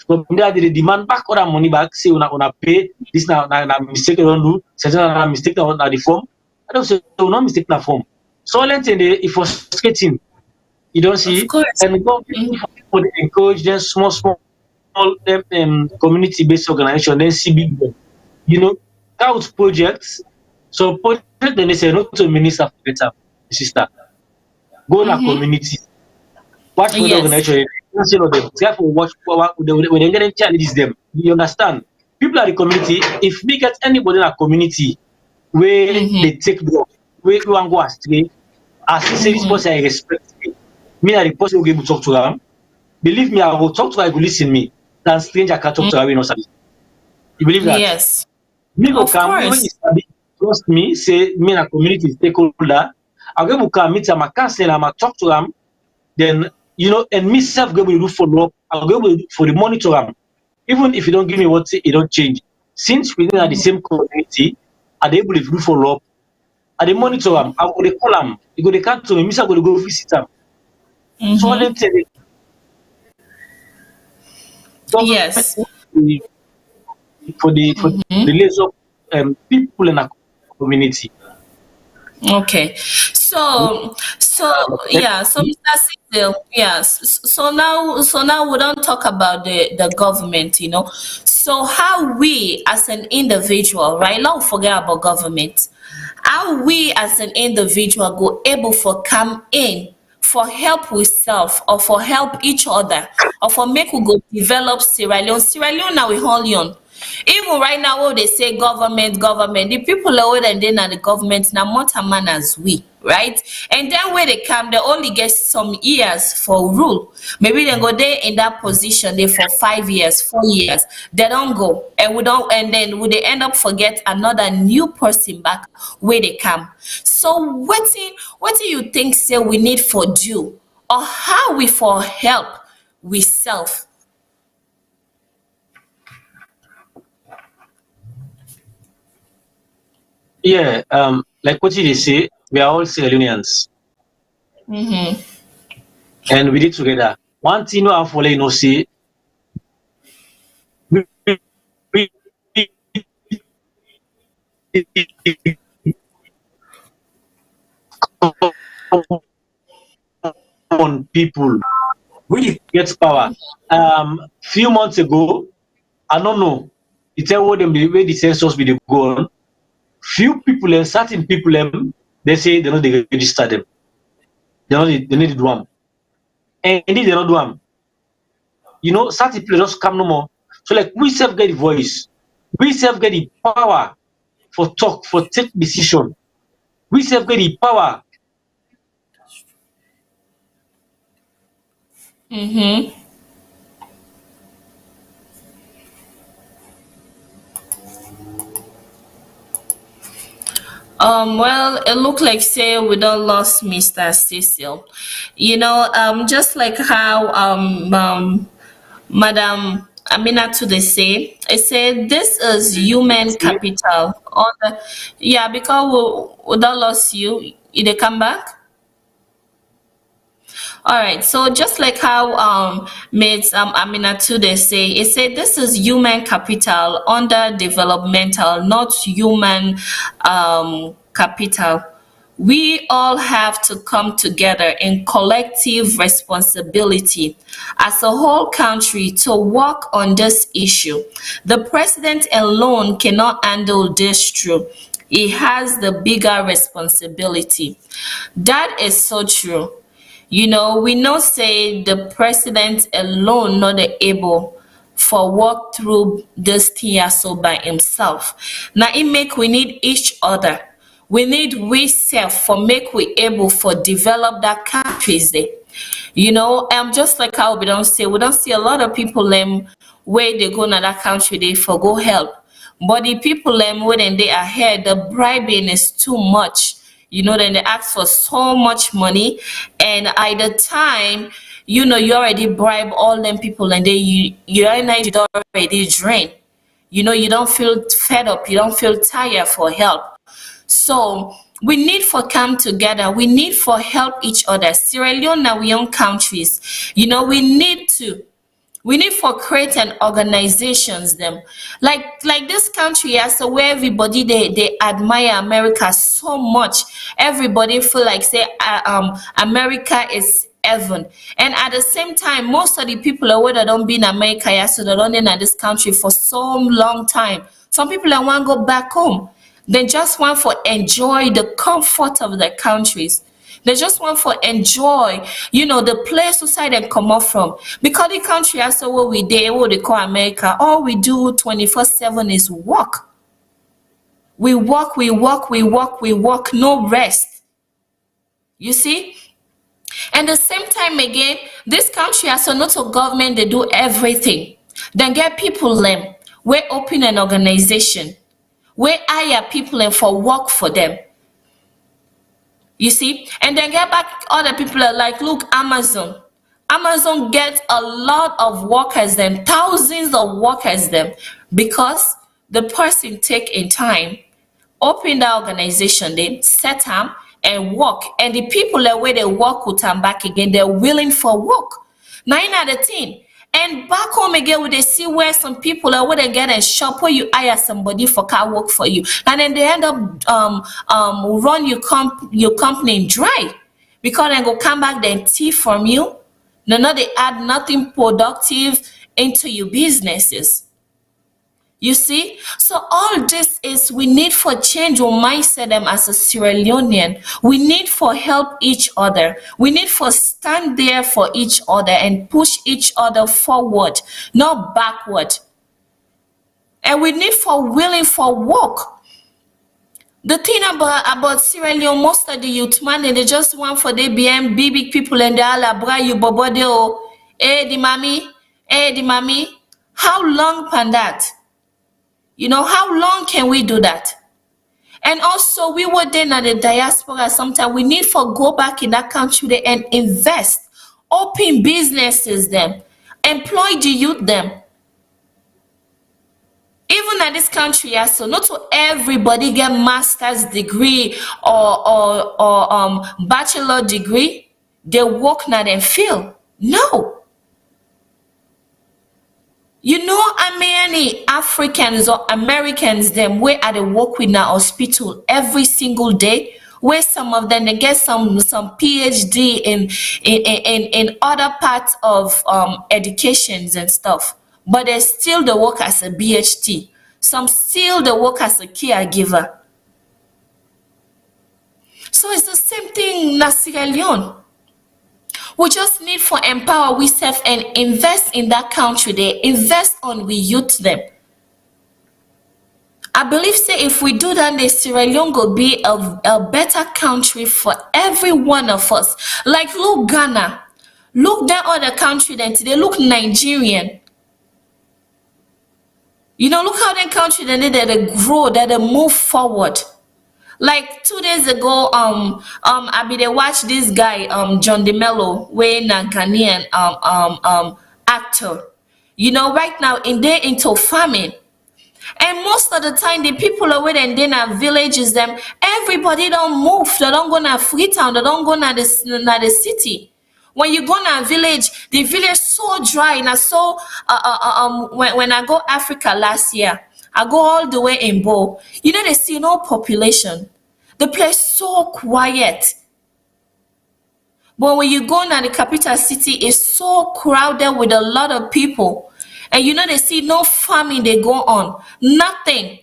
From there, they demand back all that money back. Say una pay this now mistake you don't do. Certain mistake now the form. I don't say no mistake na form. So let's say it frustrating. You don't see, Of course. and the government for encourage them small community-based organization, then see big them. You know, count projects. So project then they say not to minister for better, sister. Go in a community. Watch for the Yes. organization. You know them. Therefore, watch when they get challenges them. You understand? People are the community. If we get anybody in a community where they take drugs, where you want go astray, as he say this person I respect me and the person will be able to talk to them. Believe me, I will talk to her, I will listen me. Than stranger can talk to her, we know service. You believe that? Yes. Me go Of come, even course. if somebody trust me, say me and a community stakeholder, I'll go come meet them, I cancel them, I talk to them, then you know, and me self go will do follow up, I'll go for the monitor them. Even if you don't give me what it don't change. Since we are the same community, are they able to do follow up? Are they monitor them? I go they call them, you go they come to me, me self go visit them. So what them tell me, government Yes. for the lives of people in a community. Okay. So yeah, so Mr. Cecil, yes. So now we don't talk about the government, So how we as an individual, right? Now forget about government. How we as an individual go able for come in for help with self or for help each other or for make we go develop Sierra Leone. Sierra Leone now we hold on. Even right now when they say government, the people lower than they na the government na more man as we, right? And then when they come, they only get some years for rule. Maybe they go there in that position there for 5 years, 4 years. They don't go. And we don't, and then would they end up forget another new person back where they come. So what do you think say we need for do? Or how we for help with self? Yeah, like what you say, we are all Sierra Leoneans and we did together. One thing you have to say, we, we, on people we get power. Few months ago, I don't know. You tell what them the way the census be dey go on. Few people and certain people they say they know they register them. They need to do them. And indeed they don't do them. You know, certain people just come no more. So like we self get the voice. We self get the power for talk, for take decision. We self get the power. Well, it look like say we don't lost Mr. Cecil. Just like how Madam Amina today say, I said this is human capital. Yeah, because we don't lost you. They come back. All right, so just like how Ms. Amina today say, it said this is human capital under developmental, not human capital. We all have to come together in collective responsibility as a whole country to work on this issue. The president alone cannot handle this true. He has the bigger responsibility. That is so true. We know say the president alone not able for work through this thing so by himself. Now it make we need each other. We need we self for make we able for develop that countries there. Just like how we don't see a lot of people where they go to that country they for go help. But the people when they ahead, the bribing is too much. Then they ask for so much money, and at the time, you already bribe all them people, and then you already drain. You don't feel fed up, you don't feel tired for help. So we need for come together. We need for help each other. Sierra Leone now we own countries. We need for create an organizations them like this country so where everybody they admire America so much. Everybody feel like say America is heaven. And at the same time, most of the people are that don't be in America, yeah, so they don't in this country for so long time. Some people that want to go back home. They just want to enjoy the comfort of their countries. They just want to enjoy, the place society they come up from. Because the country also what we do, what they call America, all we do 24/7 is work. We work, we work, we work, we work, no rest. You see? And the same time again, this country has not a government, they do everything. Then get people them, we open an organization, we hire people and for work for them. You see? And then get back other people are like, look, Amazon. Amazon gets a lot of workers them, thousands of workers them, because the person take in time, open the organization, then set them and work. And the people that where they work with them back again, they're willing for work. 9 out of 10. And back home again, we they see where some people are where they get a shop where you hire somebody for car work for you, and then they end up run your company dry because they go come back then thief from you. No, they add nothing productive into your businesses. You see, so all this is we need for change our mindset them as a Sierra Leonean. We need for help each other. We need for stand there for each other and push each other forward, not backward. And we need for willing for work. The thing about Sierra Leone, most of the youth man, they just want for they big people and they all bra you bobodeo. The mommy. How long can that? How long can we do that? And also, we were then at the diaspora. Sometimes we need for go back in that country there and invest, open businesses, them, employ the youth, them. Even at this country, so not to everybody get master's degree or bachelor degree. They work now and fail. No. Many Africans or Americans them where at the work with now hospital every single day, where some of them they get some PhD in other parts of educations and stuff, but they still the work as a BHT. Some still the work as a caregiver. So it's the same thing in Sierra Leone. We just need for empower ourselves and invest in that country. They invest on we youth them. I believe say if we do that, the Sierra Leone will be a better country for every one of us. Like look Ghana, look that other country then today, look Nigerian. Look how that country then they grow, that they move forward. Like 2 days ago, I be they watch this guy, John DeMello, way na Ghanaian actor. Right now they into farming, and most of the time the people away and then our villages them everybody don't move. They don't go to Freetown. They don't go to the city. When you go to a village, the village so dry. And so when I go Africa last year, I go all the way in Bo. They see no population. The place so quiet. But when you go to the capital city, it's so crowded with a lot of people. And they see no farming they go on. Nothing.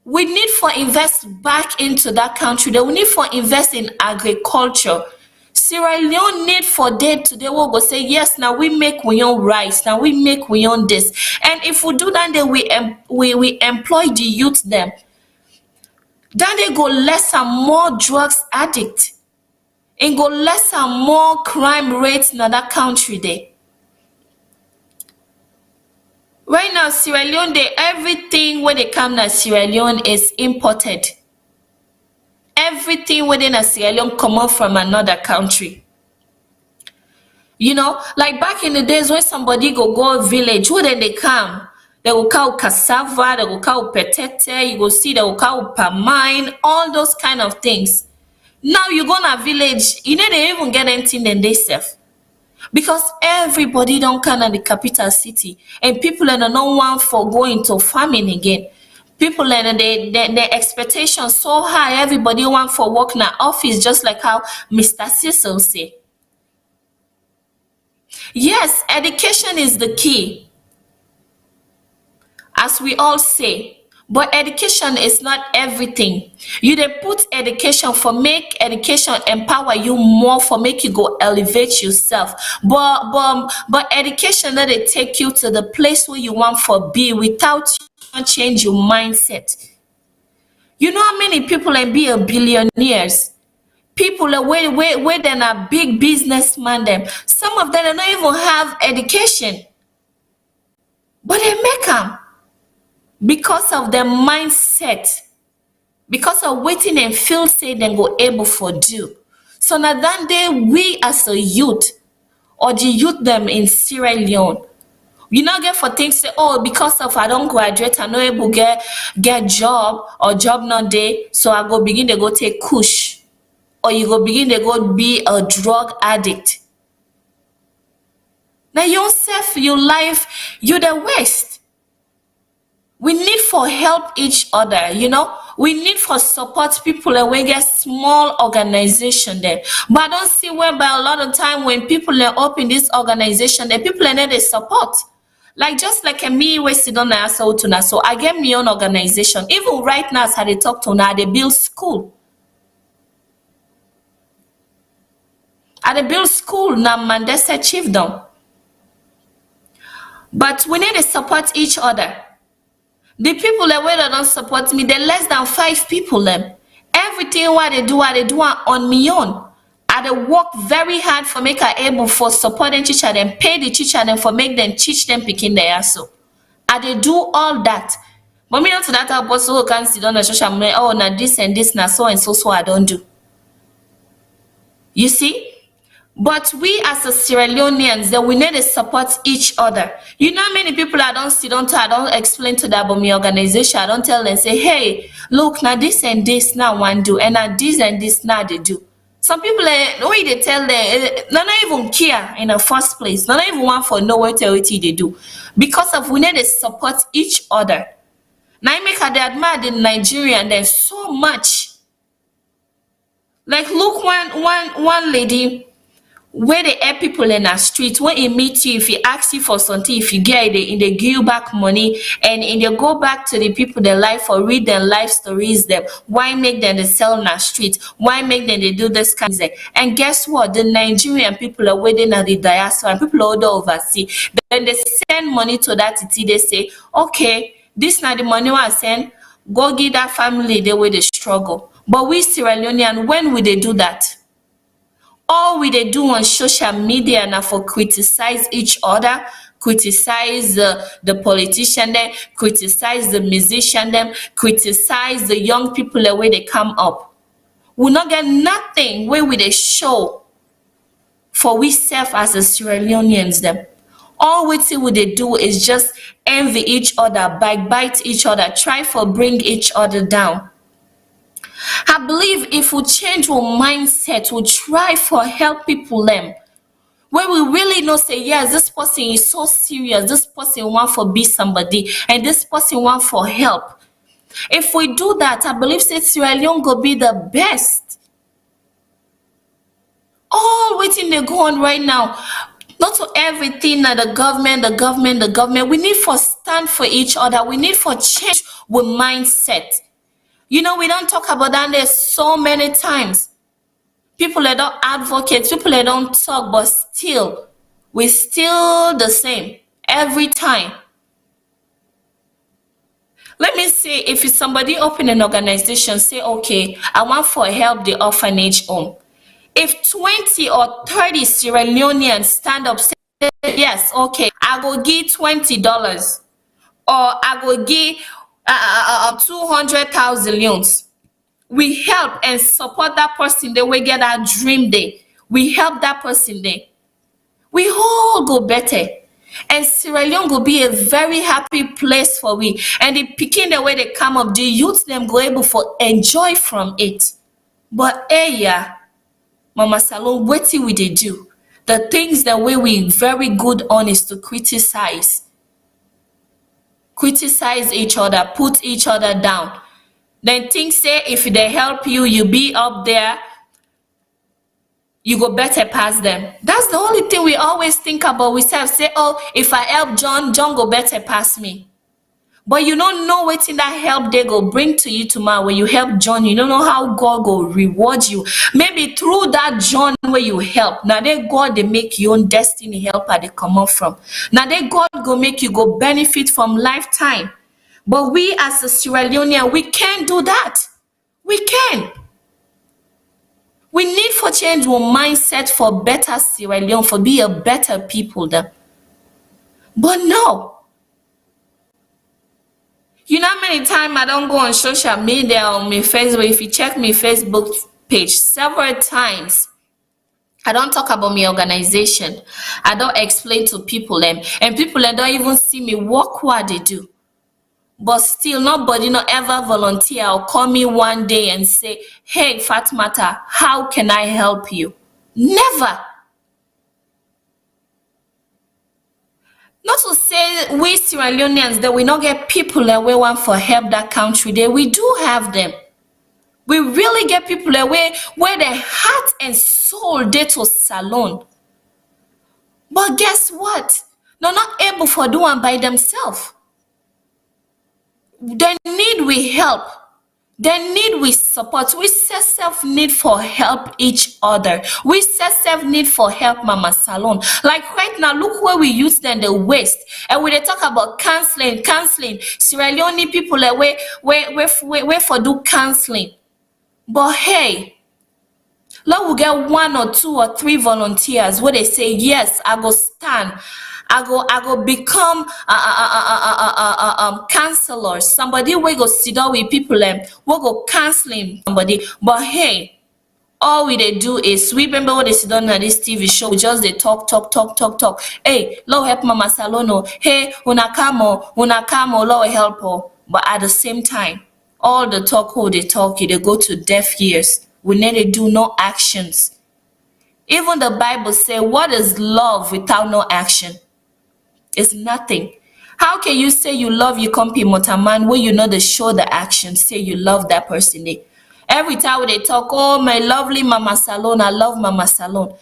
We need for invest back into that country. We need for invest in agriculture. Sierra Leone need for them today we'll go say, yes, now we make we own rice, now we make we own this. And if we do that, then we employ the youth them. Then they go less and more drugs addict. And go less and more crime rates in that country there. Right now, Sierra Leone, everything when they come to Sierra Leone is imported. Everything within a Sierra Leone come out from another country. Like back in the days when somebody go village, who then they come? They will cow cassava, they will cow petete, you will see they will cow pamine, all those kind of things. Now you go to a village, they even get anything than they sell. Because everybody don't come to the capital city, and people don't want for going to farming again. People and their expectations so high. Everybody want for work in the office, just like how Mr. Cecil say. Yes, education is the key, as we all say. But education is not everything. You dey put education for make education empower you more, for make you go elevate yourself. But education that they take you to the place where you want for be without you change your mindset. You know how many people and be a billionaires? People are way than a big businessman them. Some of them don't even have education, but they make them because of their mindset, because of waiting and feel say they go able for do. So now that day we as a youth or the youth them in Sierra Leone, you not get for things say, oh, because of I don't graduate, I no able get job or job not day, so I go begin to go take kush, or you go begin to go be a drug addict. Now yourself, your life, you the waste. We need for help each other, you know. We need for support people and we get small organization there. But I don't see whereby a lot of time when people are up in this organization, the people are not the support. Like just like a me we sit on so I get my own organization. Even right now as I dey talk to now, they build school. At the build school now Mandesa Chiefdom. But we need to support each other. The people that way that don't support me, they're less than 5 people them. Everything what they do on me own. I dey work very hard for make I able for supporting teacher them, pay the teacher them for make them teach them picking their so. I dey do all that. But me not to that also can sit on the social media, oh now this and this now so and so I don't do. You see? But we as a Sierra Leoneans, that we need to support each other. You know how many people I don't sit down to, I don't explain to them about my organization. I don't tell them, say, hey, look, now this and this now one do, and now this and this now they do. Some people, the way they tell them, they don't even care in the first place. They don't even want for know what they do. Because of we need to support each other. Now I make her admire the Nigerian, there's so much. Like look one lady, where they help people in the street, when he meet you, if he asks you for something, if you get it, they give you back money, and they go back to the people their life or read their life stories them. Why make them they sell in the street? Why make them they do this kind of thing? And guess what? The Nigerian people are waiting at the diaspora and people all overseas. Then they send money to that city, they say, okay, this now the money I send, go give that family the way they struggle. But we Sierra Leonean, when will they do that? All we they do on social media now for criticize each other, criticize the politician them, criticize the musician them, criticize the young people the way they come up. We not get nothing where we they show for we self as a Sierra Leoneans them. All we they do is just envy each other, backbite each other, try for bring each other down. I believe if we change our mindset, we try for help people them. Where we really know say, yes, this person is so serious, this person want for be somebody, and this person want for help. If we do that, I believe say Sierra Leone go be the best. All waiting they go on right now. Not to everything that the government. We need for stand for each other. We need for change with mindset. You know, we don't talk about that there so many times. People that don't advocate, people that don't talk, but still, we're still the same every time. Let me say, if it's somebody open an organization, say, okay, I want for help the orphanage home. If 20 or 30 Sierra Leoneans stand up, say, yes, okay, I go give $20, or I go give 200,000 leones. We help and support that person, they will get that dream day. We help that person there. We all go better. And Sierra Leone will be a very happy place for we. And the picking the way they come up, the youth them go able for enjoy from it. But yeah, Mama Salone, what we they do? The things that we very good on is to criticize. Criticize each other, put each other down. Then things say if they help you, you be up there. you go better pass them. That's the only thing we always think about. We say, oh, if I help John, John go better pass me. But you don't know what in that help they go bring to you tomorrow. When you help John, you don't know how God go reward you. Maybe through that John where you help. Now they God they make your own destiny helper they come up from. Now they God go make you go benefit from lifetime. But we as a Sierra Leonean, we can't do that. We can. We need for change our mindset for better Sierra Leone, for be a better people then. But no. You know how many times I don't go on social media or my Facebook. If you check my Facebook page several times, I don't talk about my organization. I don't explain to people and people don't even see me work what they do. But still, nobody not ever volunteer or call me one day and say, hey, Fatmata, how can I help you? Never. Not to say we Sierra Leoneans that we not get people that we want for help that country there. We do have them. We really get people away where their heart and soul they to Salone. But guess what? They're not able for do one by themselves. They need we help. They need we support. We self need for help each other. We self need for help Mama Salone. Like right now, look where we use them the waste. And when they talk about counseling. Sierra Leone people away where for do counseling. But hey, let we get 1 or 2 or 3 volunteers where they say, yes, I go stand. I go become counselor. Somebody we go sit down with people and we go counseling somebody. But hey, all we they do is we remember what they sit down on this TV show. We just they talk. Hey, Lord help Mama Salone. Hey, una come, Lord help her. But at the same time, all the talk who they talk, they go to deaf ears. We need to do no actions. Even the Bible say, what is love without no action? It's nothing. How can you say you love your company motaman when you know the show the action, say you love that person? Every time they talk, oh my lovely Mama Salone, I love Mama Salone.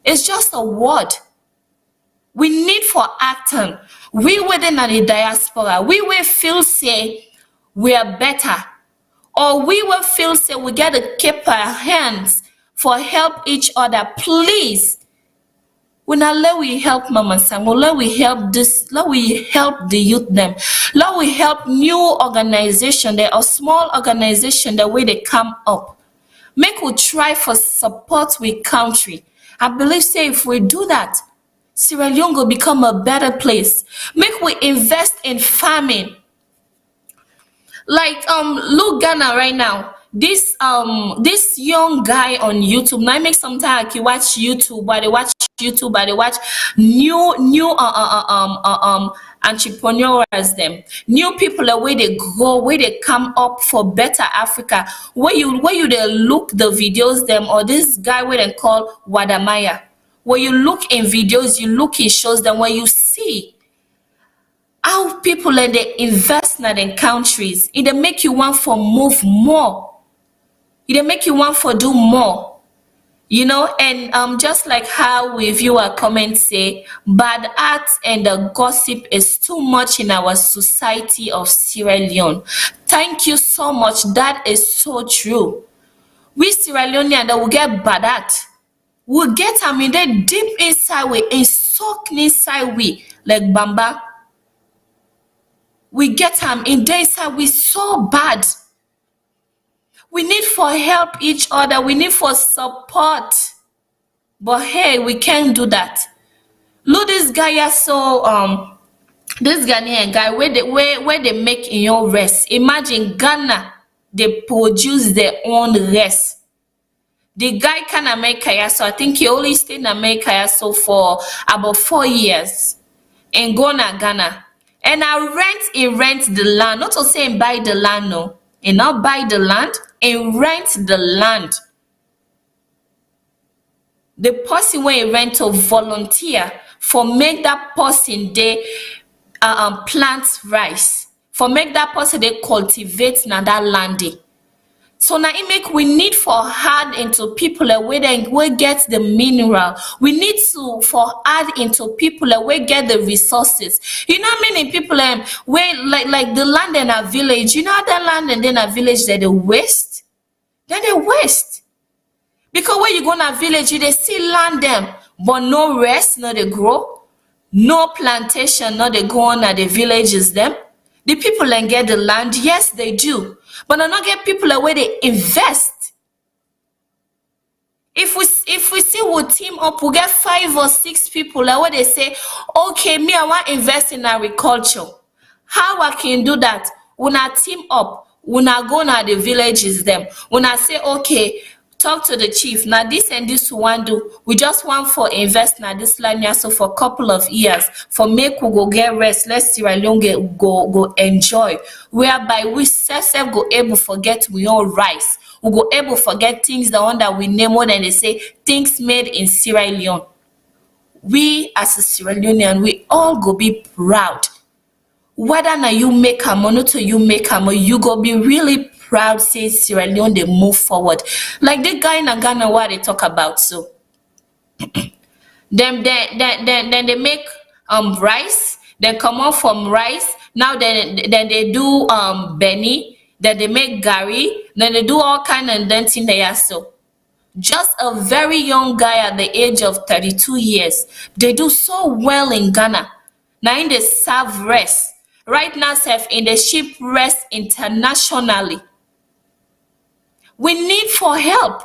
It's just a word. We need for acting. We within the diaspora, we will feel say we are better. Or we will feel say we gotta keep our hands for help each other. Please. When I let we help Mama Sango, let we help this, let we help the youth them. Let we help new organization, there are small organization the way they come up. Make we try for support with country. I believe say if we do that, Sierra Leone will become a better place. Make we invest in farming. Like look Ghana right now. This young guy on YouTube. Now I make sometimes I watch YouTube, but they watch YouTube, but they watch new entrepreneurs them. New people the way they grow, where they come up for better Africa. Where you they look the videos them or this guy where they call Wadamaya. Where you look in videos, you look in shows them where you see how people and they invest in their countries. It make you want for move more. It make you want for do more. You know, and just like how we view our comments say, bad art and the gossip is too much in our society of Sierra Leone. Thank you so much. That is so true. We Sierra Leonean that will get bad art. We'll get they deep inside we, in soak inside we like Bamba. We get in the inside we so bad. We need for help each other. We need for support. But hey, we can't do that. Look, this guy is so this Ghanaian guy where they make in your rest. Imagine Ghana, they produce their own rest. The guy can make kaya, so I think he only stayed in America so for about 4 years in Ghana. And I rent the land. Not to say buy the land, no. And not buy the land and rent the land. The person when he rent to volunteer for make that person they plant rice. For make that person they cultivate na that land. So now it make we need for add into people where they will get the mineral. We need to for add into people where get the resources. You know how many people where like the land in a village, you know that land and then a village that they waste? Then they waste. Because when you go in a village, you they still land them, but no rest, no they grow, no plantation, no they go on at the villages them. The people then get the land, yes they do, but I not get people where they invest. If we see we team up, we get 5 or 6 people where they say, okay, me I want invest in agriculture. How I can do that? When I team up, when I go na the villages them, when I say okay, talk to the chief. Now this and this we want do. We just want for invest na this land here so for a couple of years for make we go get rest. Let's Sierra Leone go enjoy. Whereby we self go able forget we own rice. We go able forget things the one that we name more than they say things made in Sierra Leone. We as a Sierra Leonean, we all go be proud. Whether na you make a money to you make a money, you go be really proud say Sierra Leone they move forward. Like the guy in Ghana what they talk about so. Then they make rice, then come on from rice. Now then they do Benny, then they make Gary, then they do all kind of thing there so. Just a very young guy at the age of 32 years. They do so well in Ghana. Now in the serve rest. Right now, self in the ship rest internationally. We need for help.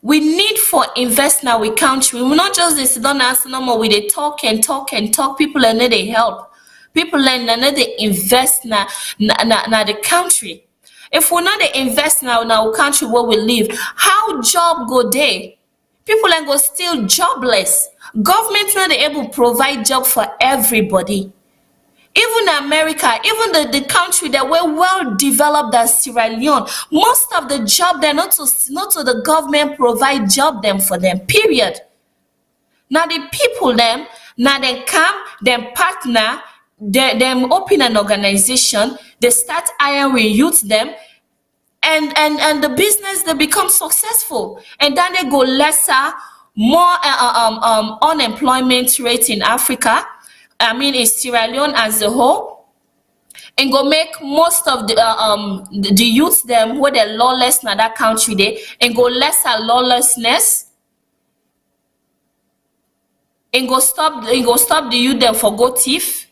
We need for invest now we country. We not just this don't ask no more. We they talk and talk and talk. People and they help. People and they invest na the country. If we not they invest now in our country where we live, how job go there? People and go still jobless. Government not able to provide job for everybody. Even America, even the country that were well developed as Sierra Leone, most of the job they're not to the government provide job them for them. Period. Now the people them, now they come, them partner, them open an organization, they start hiring youth them, and the business they become successful, and then they go lesser, more unemployment rate in Africa. I mean, in Sierra Leone as a whole, and go make most of the youth them where they're lawless in that country there, and go lesser lawlessness, and go stop the youth them for go thief,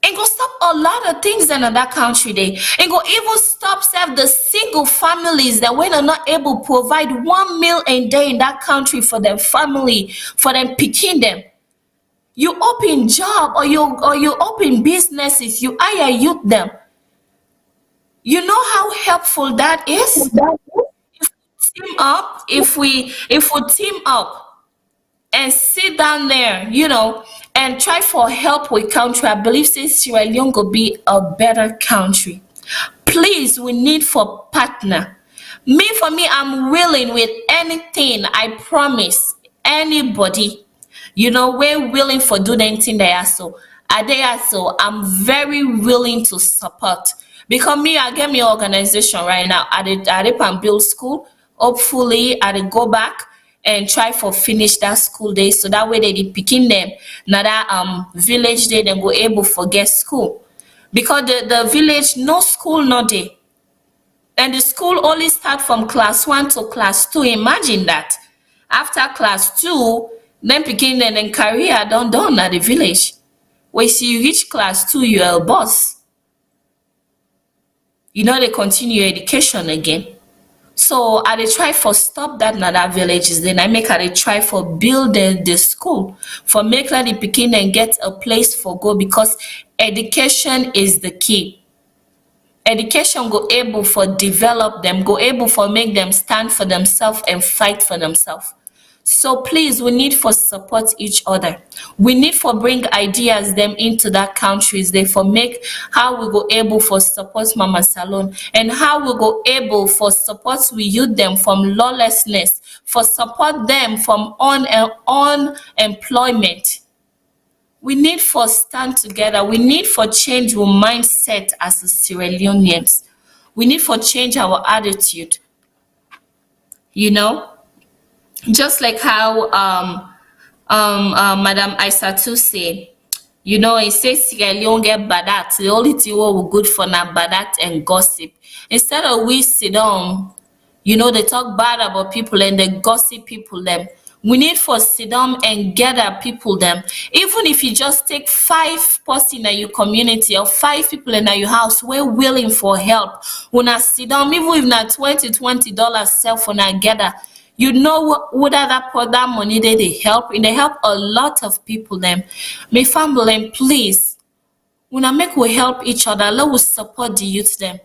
and go stop a lot of things in that country there, and go even stop serve the single families that when are not able to provide 1 meal a day in that country for their family, for them picking them. You open job or you open businesses, you hire youth them. You know how helpful that is? If we team up and sit down there, and try for help with country, I believe Sierra Leone will be a better country. Please, we need for partner. For me, I'm willing with anything. I promise anybody. We're willing for do anything there. So I'm very willing to support. Because me, I get my organization right now. I did build school. Hopefully, I go back and try for finish that school day. So that way they did picking them. Now that village day, then go able for get school. Because the village, no school, no day. And the school only start from class 1 to class 2. Imagine that. After class 2, then picking then career done at the village. When you reach class 2, you're a boss. They continue your education again. So I try for stop that in that villages. Then I try for build the school for make that the picking and get a place for go, because education is the key. Education go able for develop them, go able for make them stand for themselves and fight for themselves. So please, we need for support each other. We need for bring ideas them into that countries. They for make how we go able for support Mama Salone, and how we go able for support we youth them from lawlessness, for support them from unemployment. We need for stand together. We need for change our mindset as a Sierra Leoneans. We need for change our attitude. You know, just like how Madam Aisatu said. You know, it says Sierra Leone get badat. The only thing what we good for now badat and gossip. Instead of we sit down, you know, they talk bad about people and they gossip people them. We need for sit down and gather people them. Even if you just take 5 person in your community or 5 people in your house, we're willing for help. When I sit down, even if not $20 self when I gather, you know what that money they help and they help a lot of people them. My family, please, una make we help each other, let us support the youth them.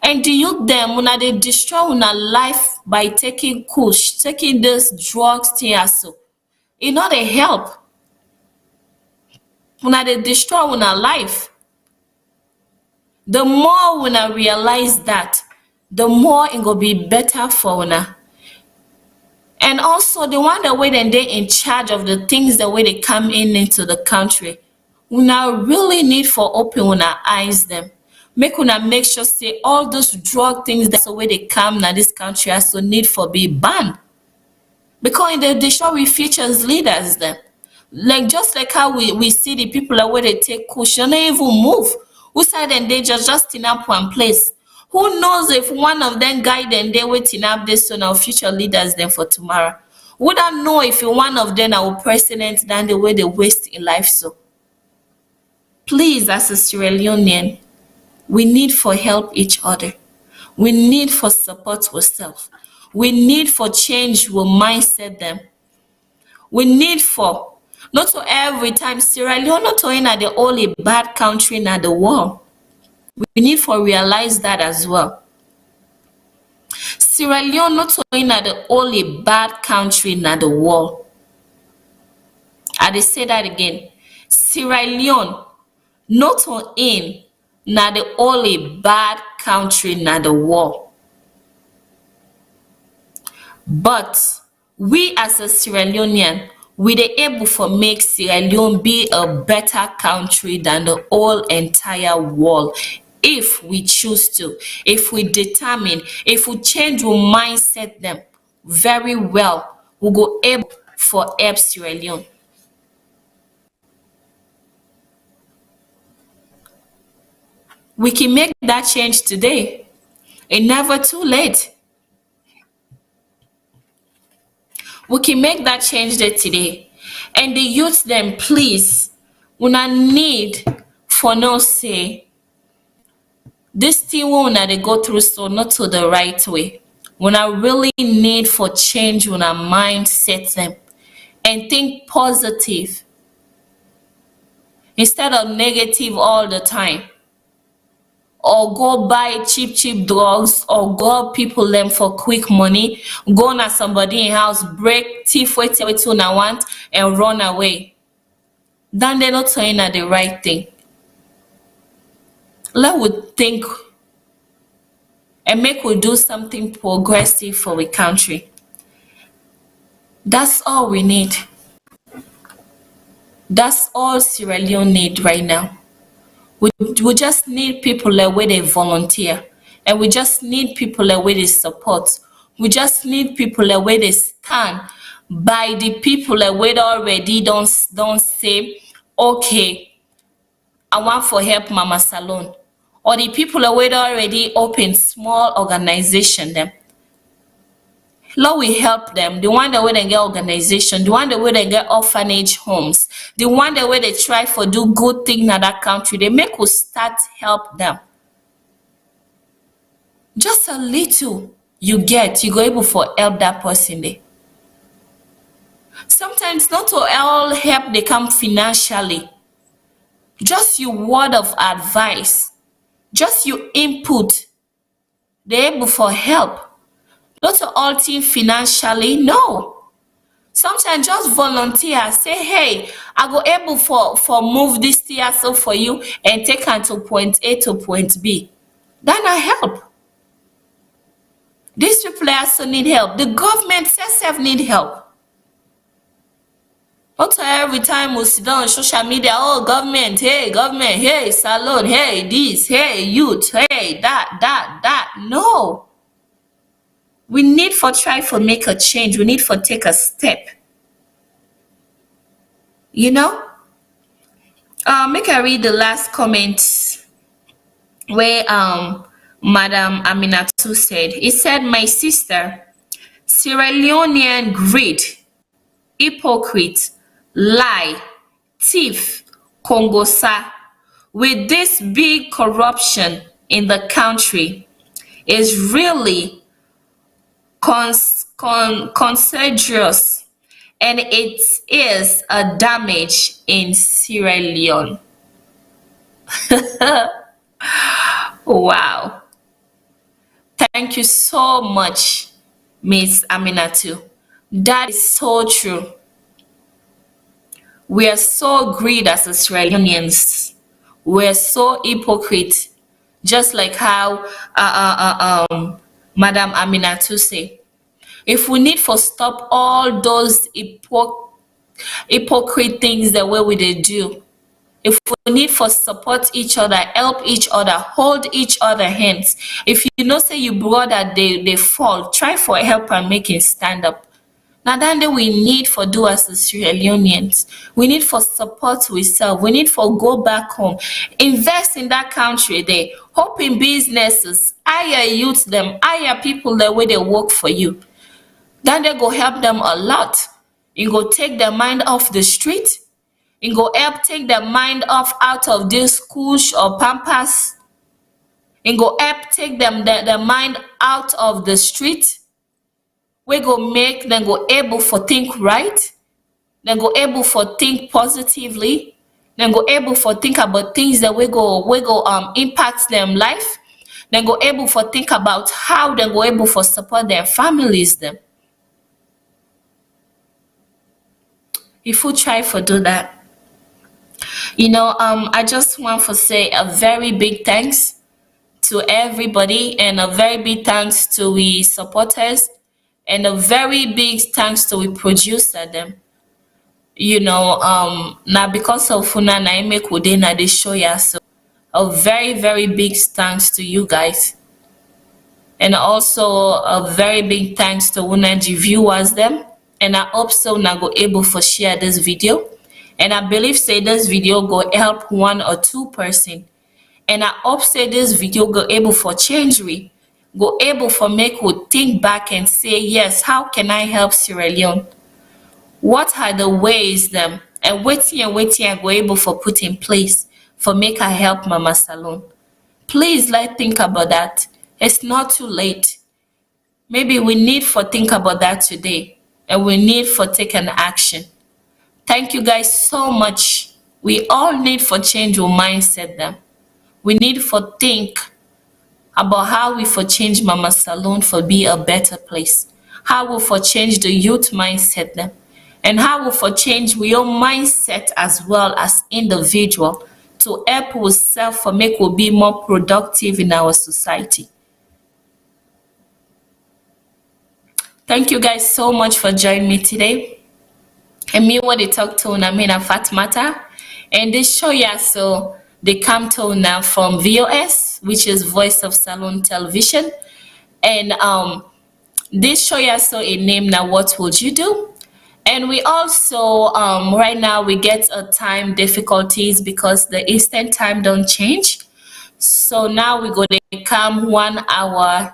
And the youth them, una they destroy una life by taking kush, taking this drugs thing so. It not a help. Una they destroy una life. The more una realize that, the more it go be better for una. And also the one that way then they in charge of the things the way they come in into the country. Una really need for open una eyes them. Make una make sure say all those drug things that's the way they come now this country also need for be banned. Because in the show we features leaders them. Like just like how we see the people that where they take cushion, they even move. Who side and they just in up one place. Who knows if one of them guide and they waiting up this on our future leaders then for tomorrow. Would I know if one of them our president than the way they waste in life so? Please, as a Sierra Leonean, we need for help each other. We need for support ourselves. We need for change we mindset them. We need for not to every time Sierra Leone not to in the only bad country in the world. We need for realize that as well. Sierra Leone not to in the only bad country in the world. I dey say that again. Sierra Leone not in na the only bad country na the world. But we as a Sierra Leonean, we dey able for make Sierra Leone be a better country than the whole entire world. If we choose to, if we determine, if we change our mindset them very well, we go able for help Sierra Leone. We can make that change today. It's never too late. We can make that change there today. And the youth then please, una need for no say this thing una they go through so not to the right way. Una really need for change una mindset them and think positive instead of negative all the time. Or go buy cheap drugs, or go people them for quick money, go na somebody in house, break, thief what una want, and run away. Then they're not saying that the right thing. Let we think and make we do something progressive for the country. That's all we need. That's all Sierra Leone need right now. We just need people that way they volunteer, and we just need people that way they support. We just need people that way they stand by the people that way they already don't say, okay, I want for help Mama Salone, or the people that way they already open small organization them. Lord, we help them. The one that way they get organization, the one that way they get orphanage homes, the one that way they try for do good thing in that country, they make us start help them. Just a little you get, you go able for help that person there. Sometimes not all help they come financially. Just your word of advice, just your input, they able for help. Not all team financially, no. Sometimes just volunteer, say, hey, I go able for move this so for you and take her to point A to point B. Then I help. These people also need help. The government says need help. Not every time we sit down on social media, oh, government, hey, Salone, hey, this, hey, youth, hey, that. No. We need for try for make a change. We need for take a step. You know? Make I read the last comment where Madam Aminatu said. It said, my sister, Sierra Leonean greed, hypocrite, lie, thief, Congosa, with this big corruption in the country is really contagious, and it is a damage in Sierra Leone. Wow. Thank you so much, Miss Aminatu. That is so true. We are so greedy as Australians. We're so hypocrite, just like how Madam Aminatu say. If we need for stop all those hypocrite things the way we they do, if we need for support each other, help each other, hold each other hands. If you know say you brother they fall, try for help and make it stand up. Now that we need for do as Sierra Leoneans. We need for support ourselves. We need for go back home. Invest in that country there. Open businesses. Hire youth them. Hire people the way they work for you. Then they go help them a lot. You go take their mind off the street. You go help take their mind off out of this schools or pampas. You go help take them their mind out of the street. We go make them go able for think right. Then go able for think positively. Then go able for think about things that we go impact them life. Then go able for think about how they go able for support their families them. If we try for do that, I just want to say a very big thanks to everybody, and a very big thanks to we supporters, and a very big thanks to we producer them. Now because of Funa na make Udena they show ya, so a very, very big thanks to you guys. And also a very big thanks to Unaji viewers them. And I hope so now go able for share this video. And I believe say this video go help 1 or 2 person. And I hope say this video go able for change we. Go able for make we think back and say, yes, how can I help Sierra Leone? What are the ways them? And waiting I go able for put in place for make I help Mama Salone. Please think about that. It's not too late. Maybe we need for think about that today. And we need for take an action. Thank you guys so much. We all need for change our mindset them. We need for think about how we for change Mama Salone for be a better place. How we for change the youth mindset them. And how we for change we own mindset as well as individual to help ourselves for make we be more productive in our society. Thank you guys so much for joining me today. And me what they talk to na me na Fatmata. And this show ya so they come to now from VOS, which is Voice of Salone Television. And this show ya so a name now what would you do? And we also right now we get a time difficulties because the Eastern time don't change. So now we go to come 1 hour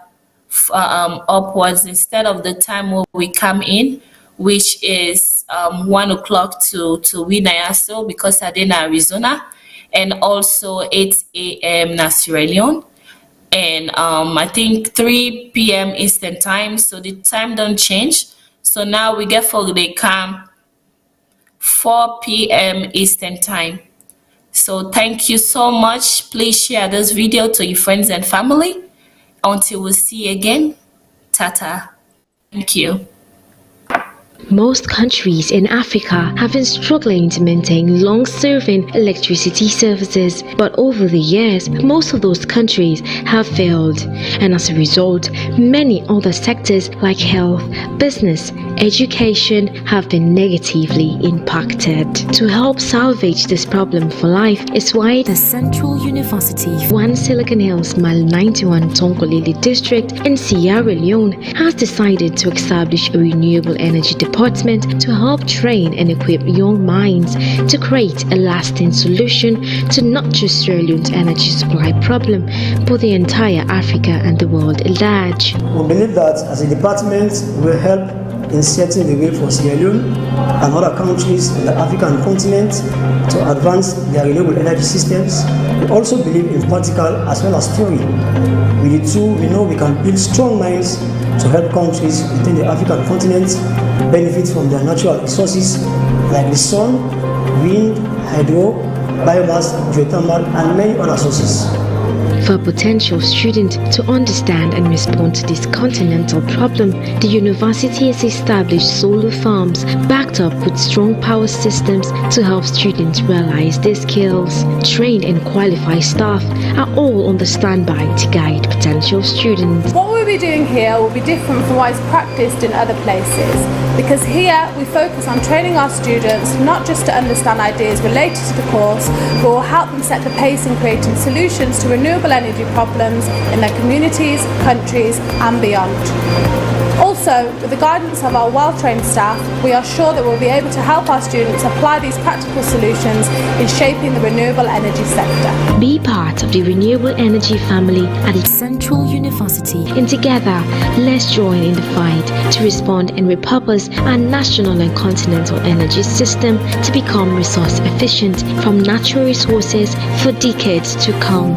upwards instead of the time where we come in, which is 1 o'clock to Winayaso because I did in Arizona, and also 8 a.m. na Sierra Leone, and I think 3 p.m. Eastern time. So the time don't change. So now we get for they come 4 p.m. Eastern time. So thank you so much. Please share this video to your friends and family. Until we see you again, Tata. Thank you. Most countries in Africa have been struggling to maintain long-serving electricity services, but over the years, most of those countries have failed, and as a result, many other sectors like health, business, education have been negatively impacted. To help salvage this problem for life is why the Central University, One Silicon Hills, Mile 91, Tonkolili District in Sierra Leone has decided to establish a renewable energy department to help train and equip young minds to create a lasting solution to not just Sierra Leone's energy supply problem, but the entire Africa and the world at large. We believe that as a department we will help in setting the way for Sierra Leone and other countries in the African continent to advance their renewable energy systems. We also believe in practical as well as theory. With the two, we know we can build strong minds to help countries within the African continent benefit from their natural resources like the sun, wind, hydro, biomass, geothermal, and many other sources. For a potential student to understand and respond to this continental problem, the university has established solar farms backed up with strong power systems to help students realize their skills. Trained and qualified staff are all on the standby to guide potential students. What we'll be doing here will be different from what is practiced in other places, because here we focus on training our students not just to understand ideas related to the course, but will help them set the pace in creating solutions to renewable energy problems in their communities, countries and beyond. Also, with the guidance of our well-trained staff, we are sure that we'll be able to help our students apply these practical solutions in shaping the renewable energy sector. Be part of the renewable energy family at the Central University, and together, let's join in the fight to respond and repurpose our national and continental energy system to become resource efficient from natural resources for decades to come.